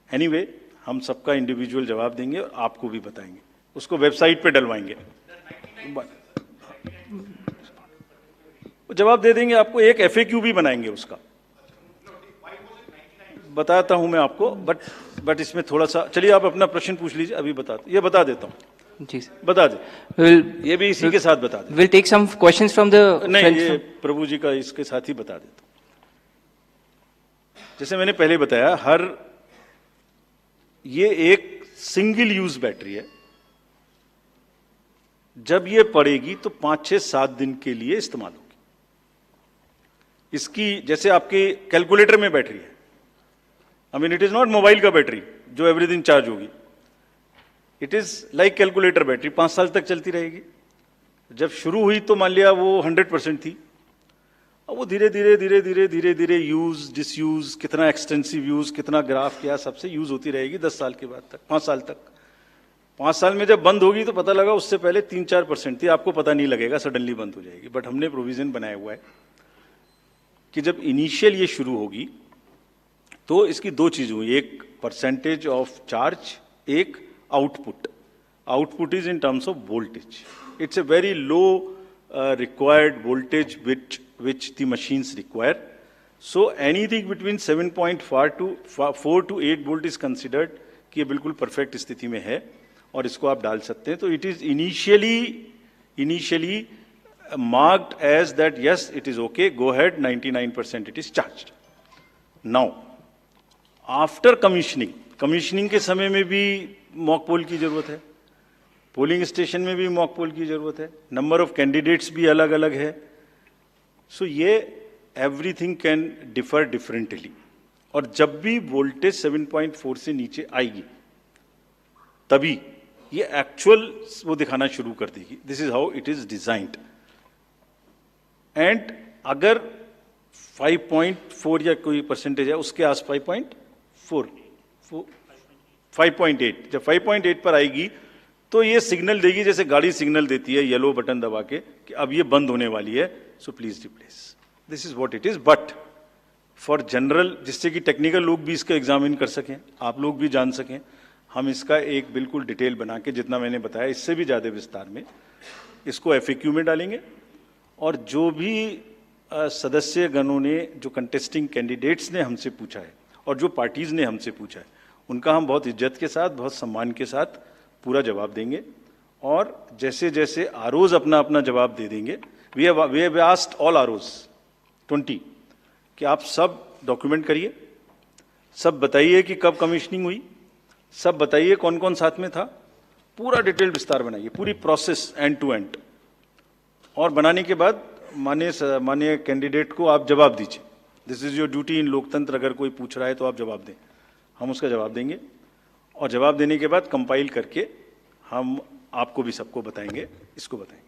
एनीवे, हम सबका इंडिविजुअल जवाब देंगे और आपको भी बताएंगे, उसको वेबसाइट पे डलवाएंगे, जवाब दे देंगे आपको। एक FAQ भी बनाएंगे उसका, बताता हूं मैं आपको, बट इसमें थोड़ा सा, चलिए आप अपना प्रश्न पूछ लीजिए, अभी ये बता देता हूं। जी सर, बता दे, ये भी इसी के साथ बता दे। Will take some questions from the, नहीं, ये प्रभु जी का इसके साथ ही बता देता हूं। जैसे मैंने पहले बताया, ये एक सिंगल यूज बैटरी है, जब ये पड़ेगी तो 5-6-7 दिन के लिए इस्तेमाल होगी। इसकी जैसे आपके कैलकुलेटर में बैटरी है, I mean it is not mobile का बैटरी जो एवरी दिन चार्ज होगी, it is like calculator battery, 5 साल तक चलती रहेगी। जब शुरू हुई तो मान लिया वो 100% थी, अब वो धीरे धीरे यूज डिसयूज, कितना एक्सटेंसिव यूज, कितना ग्राफ किया, सबसे यूज होती रहेगी 10 साल के बाद तक, 5 साल तक। 5 साल में जब बंद होगी तो पता लगा उससे पहले 3-4% थी, आपको पता नहीं लगेगा, सडनली बंद हो जाएगी। बट हमने प्रोविजन बनाया हुआ है कि जब इनिशियल ये शुरू होगी तो इसकी 2 चीज हुई, एक परसेंटेज ऑफ चार्ज, एक output. Output is in terms of voltage, it's a very low required voltage which the machines require. So anything between 7.4 to 8 volt is considered कि ये बिल्कुल परफेक्ट स्थिति में है और इसको आप डाल सकते हैं। तो it is initially marked as that yes it is okay, go ahead, 99% it is charged. Now after commissioning के समय में भी मॉक पोल की जरूरत है, पोलिंग स्टेशन में भी मॉक पोल की जरूरत है, नंबर ऑफ कैंडिडेट्स भी अलग अलग है। सो ये एवरीथिंग कैन डिफर डिफरेंटली, और जब भी वोल्टेज 7.4 से नीचे आएगी तभी ये एक्चुअल वो दिखाना शुरू कर देगी। This is how it is designed. And अगर 5.4 या कोई परसेंटेज है उसके आस 5.8, जब 5.8 पर आएगी तो ये सिग्नल देगी, जैसे गाड़ी सिग्नल देती है येलो बटन दबा के कि अब ये बंद होने वाली है, so please replace. This is what it is. But for general, जिससे कि टेक्निकल लोग भी इसका एग्जामिन कर सकें, आप लोग भी जान सकें, हम इसका एक बिल्कुल डिटेल बना के, जितना मैंने बताया इससे भी ज्यादा विस्तार में, इसको FAQ में डालेंगे। और जो भी सदस्य गणों ने, जो कंटेस्टिंग कैंडिडेट्स ने हमसे पूछा है और जो पार्टीज ने हमसे पूछा है, उनका हम बहुत इज्जत के साथ, बहुत सम्मान के साथ पूरा जवाब देंगे। और जैसे जैसे आरओज अपना अपना जवाब दे देंगे, we have asked all ROs 20 कि आप सब डॉक्यूमेंट करिए, सब बताइए कि कब कमीशनिंग हुई, सब बताइए कौन कौन साथ में था, पूरा डिटेल विस्तार बनाइए, पूरी प्रोसेस एंड टू एंड। और बनाने के बाद माननीय कैंडिडेट को आप जवाब दीजिए। दिस इज योर ड्यूटी इन लोकतंत्र। अगर कोई पूछ रहा है तो आप जवाब दें, हम उसका जवाब देंगे। और जवाब देने के बाद कंपाइल करके हम आपको भी सबको बताएंगे, इसको बताएंगे।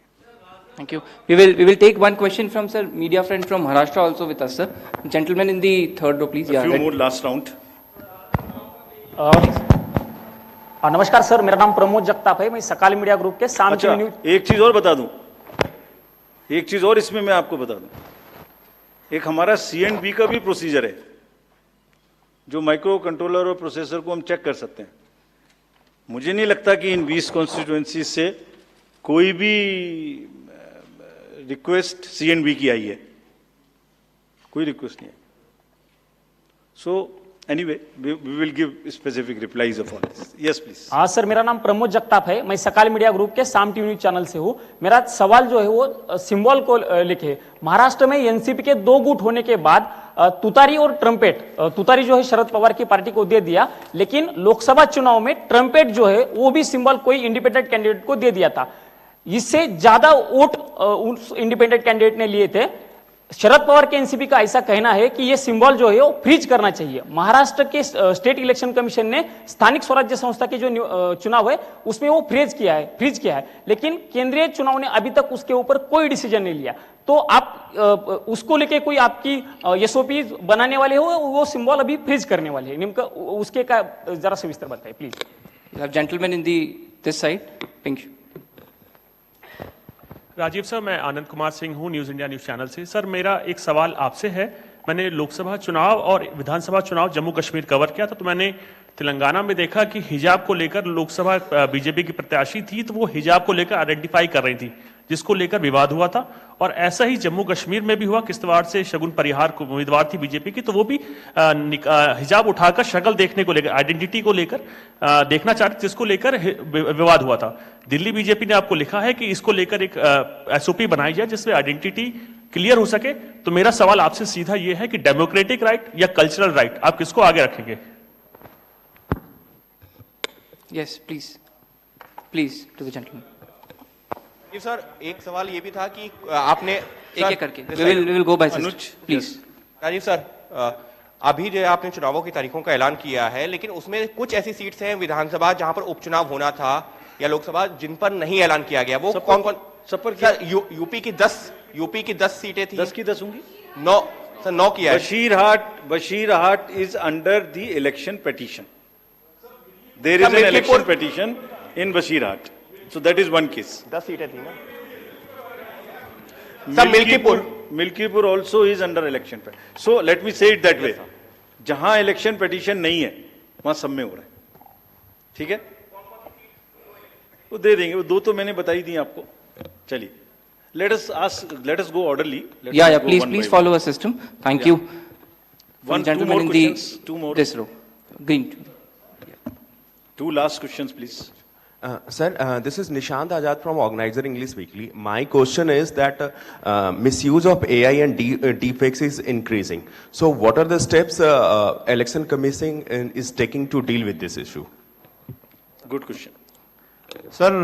Thank you. We will take one question from sir, media friend from Maharashtra also with us, sir. Gentleman in the third row, please. A few more last round. नमस्कार सर, मेरा नाम प्रमोद जगताप है, मैं सकाल मीडिया ग्रुप के शाम अच्छा, news. एक चीज और बता दूं, एक चीज और इसमें मैं आपको बता दूं, एक हमारा C&B का भी प्रोसीजर है, जो माइक्रो कंट्रोलर और प्रोसेसर को हम चेक कर सकते हैं। मुझे नहीं लगता कि इन 20 कॉन्स्टिट्यूएंसी से कोई भी रिक्वेस्ट C&B की आई है, कोई रिक्वेस्ट नहीं है। सो Anyway, we will give specific replies upon this. Yes, please. हाँ सर, मेरा नाम प्रमोद जगताप है, मैं सकाल मीडिया ग्रुप के साम टीवी न्यूज चैनल से हूँ। मेरा सवाल जो है वो सिंबल को लेके, महाराष्ट्र में एनसीपी के 2 गुट होने के बाद तुतारी और ट्रम्पेट, तुतारी जो है शरद पवार की पार्टी को दे दिया, लेकिन लोकसभा चुनाव में ट्रम्पेट जो है वो भी सिंबल कोई इंडिपेंडेंट कैंडिडेट को दे दिया था। इससे ज्यादा वोट उस इंडिपेंडेंट कैंडिडेट ने लिए थे। शरद पवार के एनसीपी का ऐसा कहना है कि ये सिंबल जो है वो फ्रीज करना चाहिए। महाराष्ट्र के स्टेट इलेक्शन कमीशन ने स्थानिक स्वराज्य संस्था के जो चुनाव है उसमें वो फ्रीज किया है, लेकिन केंद्रीय चुनाव ने अभी तक उसके ऊपर कोई डिसीजन नहीं लिया। तो आप उसको लेके कोई आपकी एसओपी बनाने वाले हो, वो सिंबल अभी फ्रीज करने वाले हैं, उसके का जरा सविस्तर बताइए please. Gentleman in this side, pink. Rajiv sir, मैं आनंद कुमार सिंह हूं, न्यूज़ इंडिया न्यूज़ चैनल से। सर, मेरा एक सवाल आपसे है। मैंने लोकसभा चुनाव और विधानसभा चुनाव जम्मू कश्मीर कवर किया था, तो मैंने तेलंगाना में देखा कि हिजाब को लेकर लोकसभा बीजेपी की प्रत्याशी थी, तो वो हिजाब को लेकर आइडेंटिफाई कर रही थी, जिसको लेकर विवाद हुआ था। और ऐसा ही जम्मू कश्मीर में भी हुआ। किश्तवाड़ से शगुन परिहार को उम्मीदवार थी बीजेपी की, तो वो भी हिजाब उठाकर शक्ल देखने को लेकर, आइडेंटिटी को लेकर देखना चाहते, जिसको लेकर विवाद हुआ था। दिल्ली बीजेपी ने आपको लिखा है कि इसको लेकर एक एसओपी बनाई जाए जिससे आइडेंटिटी क्लियर हो सके। तो मेरा सवाल आपसे सीधा ये है कि डेमोक्रेटिक राइट या कल्चरल राइट, आप किसको आगे रखेंगे? Yes please to the gentleman. जी सर, एक सवाल ये भी था कि आपने एक करके we will go by Anuj please. Rajiv sir, अभी जो आपने चुनावों की तारीखों का ऐलान किया है, लेकिन उसमें कुछ ऐसी सीट्स हैं विधानसभा जहां पर उपचुनाव होना था या लोकसभा, जिन पर नहीं ऐलान किया गया। वो कौन कौन? सर, यूपी की 10 सीटें थी। 10 की 10 होंगी? 9 सर, 9 किया है। Basirhat is under the election petition. There is an election petition in Basirhat, so that is one case. 10 सीटें थी ना sir. Milkipur also is under election petition. So let me say it that way. जहां इलेक्शन पेटिशन नहीं है वहां सब में हो रहा है, ठीक है? वो दे देंगे, वो 2 तो मैंने बताई दी आपको। चलिए, let us go orderly. Yeah, please follow a system. Thank you. Two Gentlemen more in questions. Two more. this row, green. 2 last questions, please. Sir, this is Nishant Azad from Organizer English Weekly. My question is that misuse of AI and deepfakes is increasing. So, what are the steps Election Commission is taking to deal with this issue? Good question. Sir,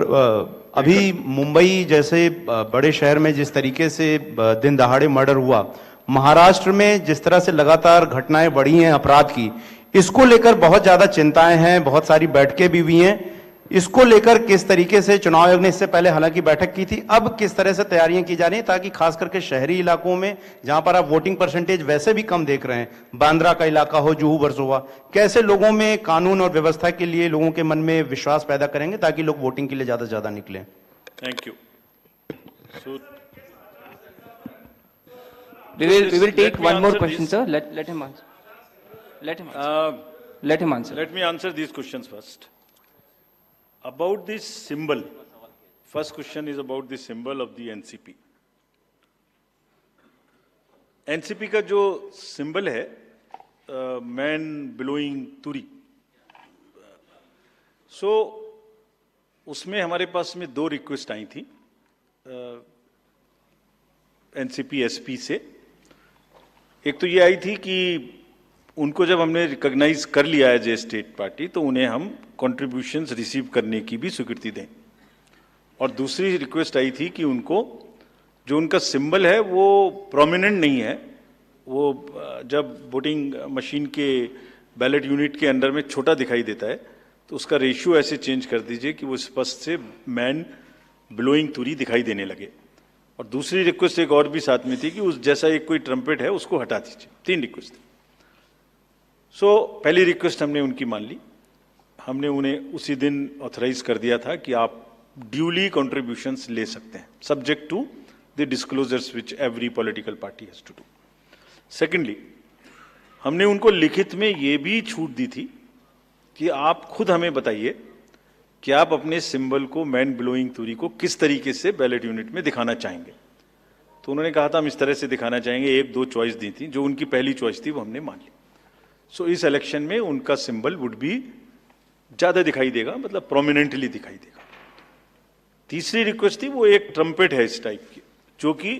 अभी मुंबई जैसे बड़े शहर में जिस तरीके से दिन दहाड़े मर्डर हुआ, महाराष्ट्र में जिस तरह से लगातार घटनाएं बढ़ी हैं अपराध की, इसको लेकर बहुत ज्यादा चिंताएं हैं, बहुत सारी बैठकें भी हुई हैं। इसको लेकर किस तरीके से चुनाव आयोग ने इससे पहले हालांकि बैठक की थी, अब किस तरह से तैयारियां की जा रही हैं ताकि खास करके शहरी इलाकों में जहां पर आप वोटिंग परसेंटेज वैसे भी कम देख रहे हैं, बांद्रा का इलाका हो, जुहू वर्सोवा, कैसे लोगों में कानून और व्यवस्था के लिए लोगों के मन में विश्वास पैदा करेंगे ताकि लोग वोटिंग के लिए ज्यादा से ज्यादा निकलें? Thank you. We will take one more question, sir. Let him answer. Let him answer. Let me answer these questions first. About this symbol, first question is about the symbol of the NCP. NCP का जो symbol है, man blowing तुरी, so उसमें हमारे पास में 2 request आई थी NCP SP से। एक तो ये आई थी कि उनको जब हमने रिकॉग्नाइज कर लिया है एज स्टेट पार्टी, तो उन्हें हम कंट्रीब्यूशंस रिसीव करने की भी स्वीकृति दें। और दूसरी रिक्वेस्ट आई थी कि उनको जो उनका सिंबल है वो प्रोमिनेंट नहीं है, वो जब वोटिंग मशीन के बैलेट यूनिट के अंदर में छोटा दिखाई देता है, तो उसका रेशियो ऐसे चेंज कर दीजिए कि वो स्पष्ट से मैन ब्लोइंग तुरी दिखाई देने लगे। और दूसरी रिक्वेस्ट एक और भी साथ में थी कि उस जैसा एक कोई ट्रम्पेट है उसको हटा दीजिए। 3 रिक्वेस्ट थी। पहली रिक्वेस्ट हमने उनकी मान ली। हमने उन्हें उसी दिन ऑथराइज कर दिया था कि आप ड्यूली कंट्रीब्यूशंस ले सकते हैं, subject to the disclosures which every political party has to do. Secondly, हमने उनको लिखित में ये भी छूट दी थी कि आप खुद हमें बताइए कि आप अपने सिंबल को, मैन ब्लोइंग तुरी को, किस तरीके से बैलेट यूनिट में दिखाना चाहेंगे। तो उन्होंने कहा था हम इस तरह से दिखाना चाहेंगे। 1-2 चॉइस दी थी, जो उनकी पहली चॉइस थी वो हमने मान ली। सो इस इलेक्शन में उनका सिंबल वुड बी ज्यादा दिखाई देगा, मतलब प्रोमिनेंटली दिखाई देगा। तीसरी रिक्वेस्ट थी, वो एक ट्रम्पेट है इस टाइप की, जो कि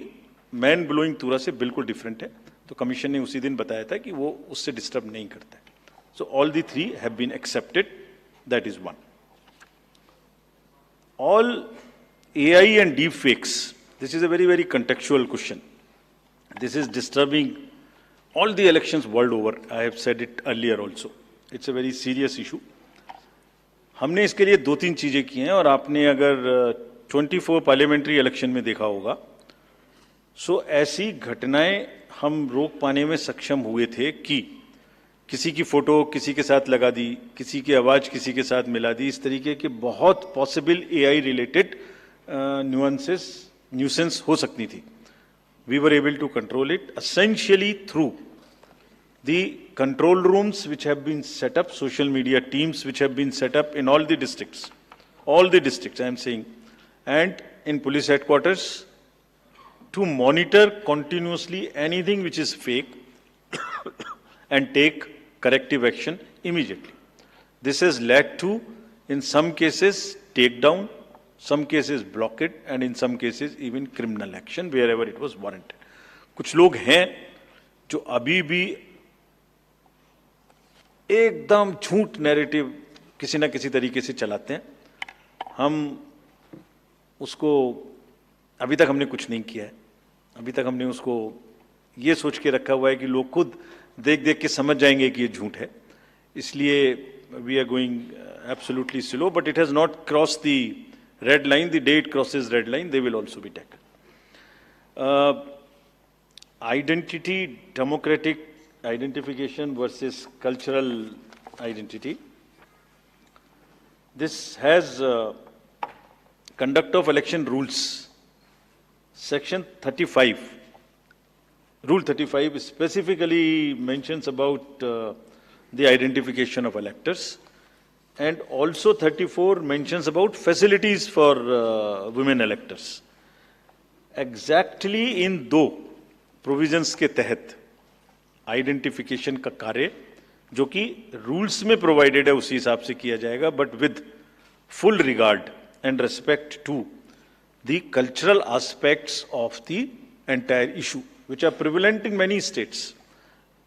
मैन ब्लोइंग तूरा से बिल्कुल डिफरेंट है, तो कमीशन ने उसी दिन बताया था कि वो उससे डिस्टर्ब नहीं करता है। So all the three have been accepted, that is one. All AI and deep fakes, this is a very, very contextual question. This is disturbing all the elections world over. I have said it earlier also. It's a very serious issue. हमने इसके लिए 2-3 चीजें की हैं, और आपने अगर 24 parliamentary election में देखा होगा, सो ऐसी घटनाएं हम रोक पाने में सक्षम हुए थे कि किसी की फोटो किसी के साथ लगा दी, किसी की आवाज किसी के साथ मिला दी, इस तरीके के बहुत पॉसिबल AI रिलेटेड न्यूसेंस हो सकती थी। We were able to control it essentially through the control rooms which have been set up, social media teams which have been set up in all the districts I am saying, and in police headquarters, to monitor continuously anything which is fake and take corrective action immediately. This has led to, in some cases, takedown, some cases blockade, and in some cases even criminal action wherever it was warranted. कुछ लोग हैं जो अभी भी एकदम झूठ narrative किसी ना किसी तरीके से चलाते हैं। हम उसको अभी तक हमने कुछ नहीं किया है, अभी तक हमने उसको ये सोच के रखा हुआ है कि लोग खुद देख देख के समझ जाएंगे कि ये झूठ है, इसलिए we are going absolutely slow, but it has not cross the red line. The day it crosses red line, they will also be taken. Identity, democratic identification versus cultural identity. This has conduct of election rules. Section 35. Rule 35 specifically mentions about the identification of electors. And also 34 mentions about facilities for women electors. Exactly in दो provisions के तहत identification का कार्य जो कि rules में provided है उसी हिसाब से किया जाएगा, but with full regard and respect to the cultural aspects of the entire issue, which are prevalent in many states,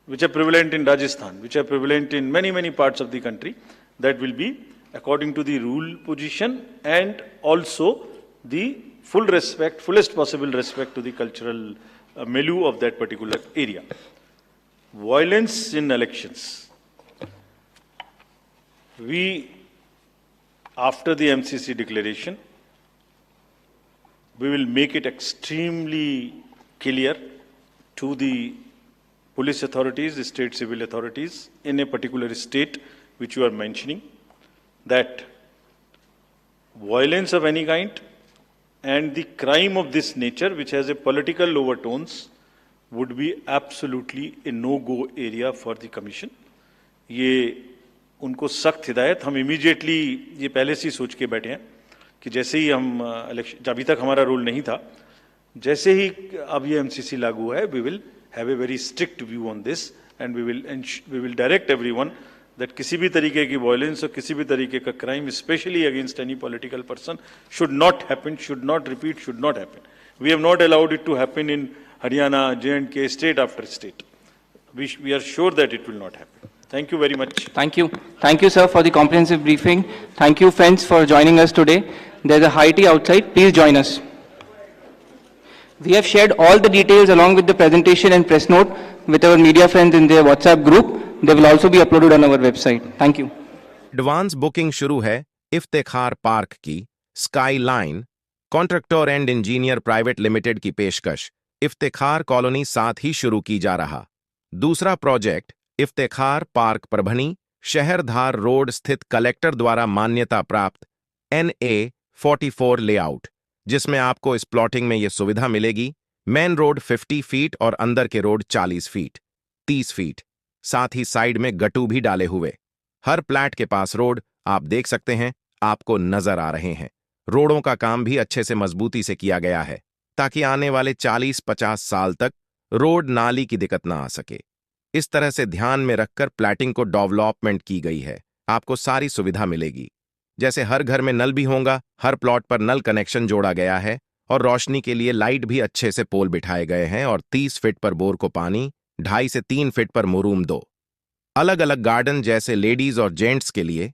which are prevalent in Rajasthan, which are prevalent in many, many parts of the country. That will be according to the rule position, and also the fullest possible respect to the cultural milieu of that particular area. Violence in elections. We, after the MCC declaration, we will make it extremely clear to the police authorities, the state civil authorities in a particular state which you are mentioning, that violence of any kind and the crime of this nature which has a political overtones would be absolutely a no-go area for the commission. ये उनको सख्त हिदायत, हम immediately ये पहले से ही सोच के बैठे हैं कि जैसे ही हम इलेक्शन, अभी तक हमारा रोल नहीं था, जैसे ही अब ये MCC लागू है, we will have a very strict view on this, and we will direct everyone that किसी भी तरीके की violence और किसी भी तरीके का crime, especially against any political person, should not happen, should not repeat, should not happen. We have not allowed it to happen in Haryana, J&K, state after state. We are sure that it will not happen. Thank you very much. Thank you. Thank you, sir, for the comprehensive briefing. Thank you, friends, for joining us today. There's a high tea outside. Please join us. We have shared all the details along with the presentation and press note with our media friends in their WhatsApp group. They will also be uploaded on our website. Thank you. Advance booking शुरू है Iftikhar park की sky line contractor and engineer private limited की पेशकश Iftikhar colony साथ ही शुरू की जा रहा। दूसरा प्रोजेक्ट इफ्तिखार पार्क परभनी शहरधार रोड स्थित कलेक्टर द्वारा मान्यता प्राप्त NA 44 लेआउट, जिसमें आपको इस प्लॉटिंग में यह सुविधा मिलेगी। मेन रोड 50 फीट और अंदर के रोड 40 फीट 30 फीट, साथ ही साइड में गट्टू भी डाले हुए। हर प्लैट के पास रोड आप देख सकते हैं, आपको नजर आ रहे हैं। रोडों का काम भी अच्छे से मजबूती से किया गया है ताकि आने वाले 40-50 साल तक रोड नाली की दिक्कत ना आ सके। इस तरह से ध्यान में रखकर प्लैटिंग को डेवलपमेंट की गई है। आपको सारी सुविधा मिलेगी, जैसे हर घर में नल भी होगा, हर प्लॉट पर नल कनेक्शन जोड़ा गया है और रोशनी के लिए लाइट भी अच्छे से पोल बिठाए गए हैं और 30 फीट पर बोर को पानी, 2.5 से 3 फीट पर मुरूम 2। अलग अलग गार्डन जैसे लेडीज और जेंट्स के लिए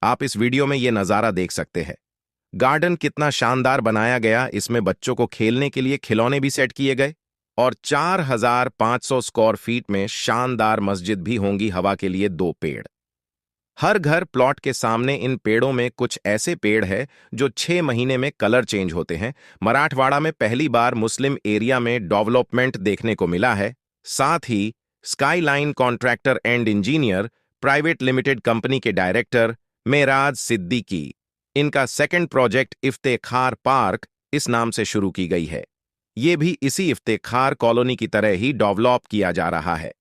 आप इस वीडियो में ये नज़ारा देख सकते हैं। गार्डन कितना शानदार बनाया गया, इसमें बच्चों को खेलने के लिए खिलौने भी सेट किए गए और 4500 स्क्वायर फीट में शानदार मस्जिद भी होंगी, हवा के लिए 2 पेड़। हर घर प्लॉट के सामने इन पेड़ों में कुछ ऐसे पेड़ हैं जो 6 महीने में कलर चेंज होते हैं। मराठवाड़ा में पहली बार मुस्लिम एरिया में डेवलपमेंट देखने को मिला है। साथ ही Skyline contractor and engineer private limited company के डायरेक्टर मेराज सिद्दीकी, इनका सेकंड प्रोजेक्ट इफ्तेखार पार्क इस नाम से शुरू की गई है। ये भी इसी इफ्तेखार कॉलोनी की तरह ही डेवलप किया जा रहा है।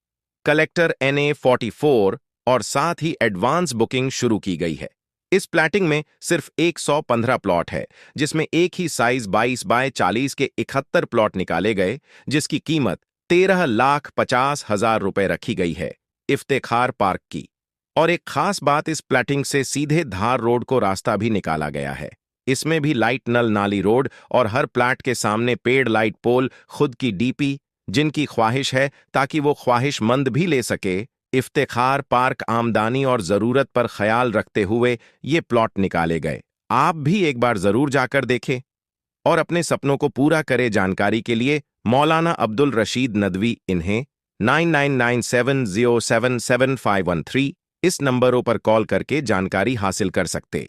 कलेक्टर NA 44 और साथ ही एडवांस बुकिंग शुरू की गई है। इस प्लैटिंग में सिर्फ 115 प्लॉट है, जिसमें एक ही साइज 22 बाय 40 के 71 प्लॉट निकाले गए, जिसकी कीमत 13,50,000 रुपए रखी गई है इफ्तेखार पार्क की। और एक खास बात, इस प्लैटिंग से सीधे धार रोड को रास्ता भी निकाला गया है। इसमें भी लाइट नल नाली रोड और हर प्लॉट के सामने पेड़ लाइट पोल, खुद की DP, जिनकी ख्वाहिश है ताकि वो ख्वाहिशमंद भी ले सके। इफ्तेखार पार्क आमदनी और जरूरत पर ख्याल रखते हुए ये प्लॉट निकाले गए। आप भी एक बार जरूर जाकर देखें और अपने सपनों को पूरा करें। जानकारी के लिए मौलाना अब्दुल रशीद नदवी, इन्हें 9997077513 इस नंबरों पर कॉल करके जानकारी हासिल कर सकते।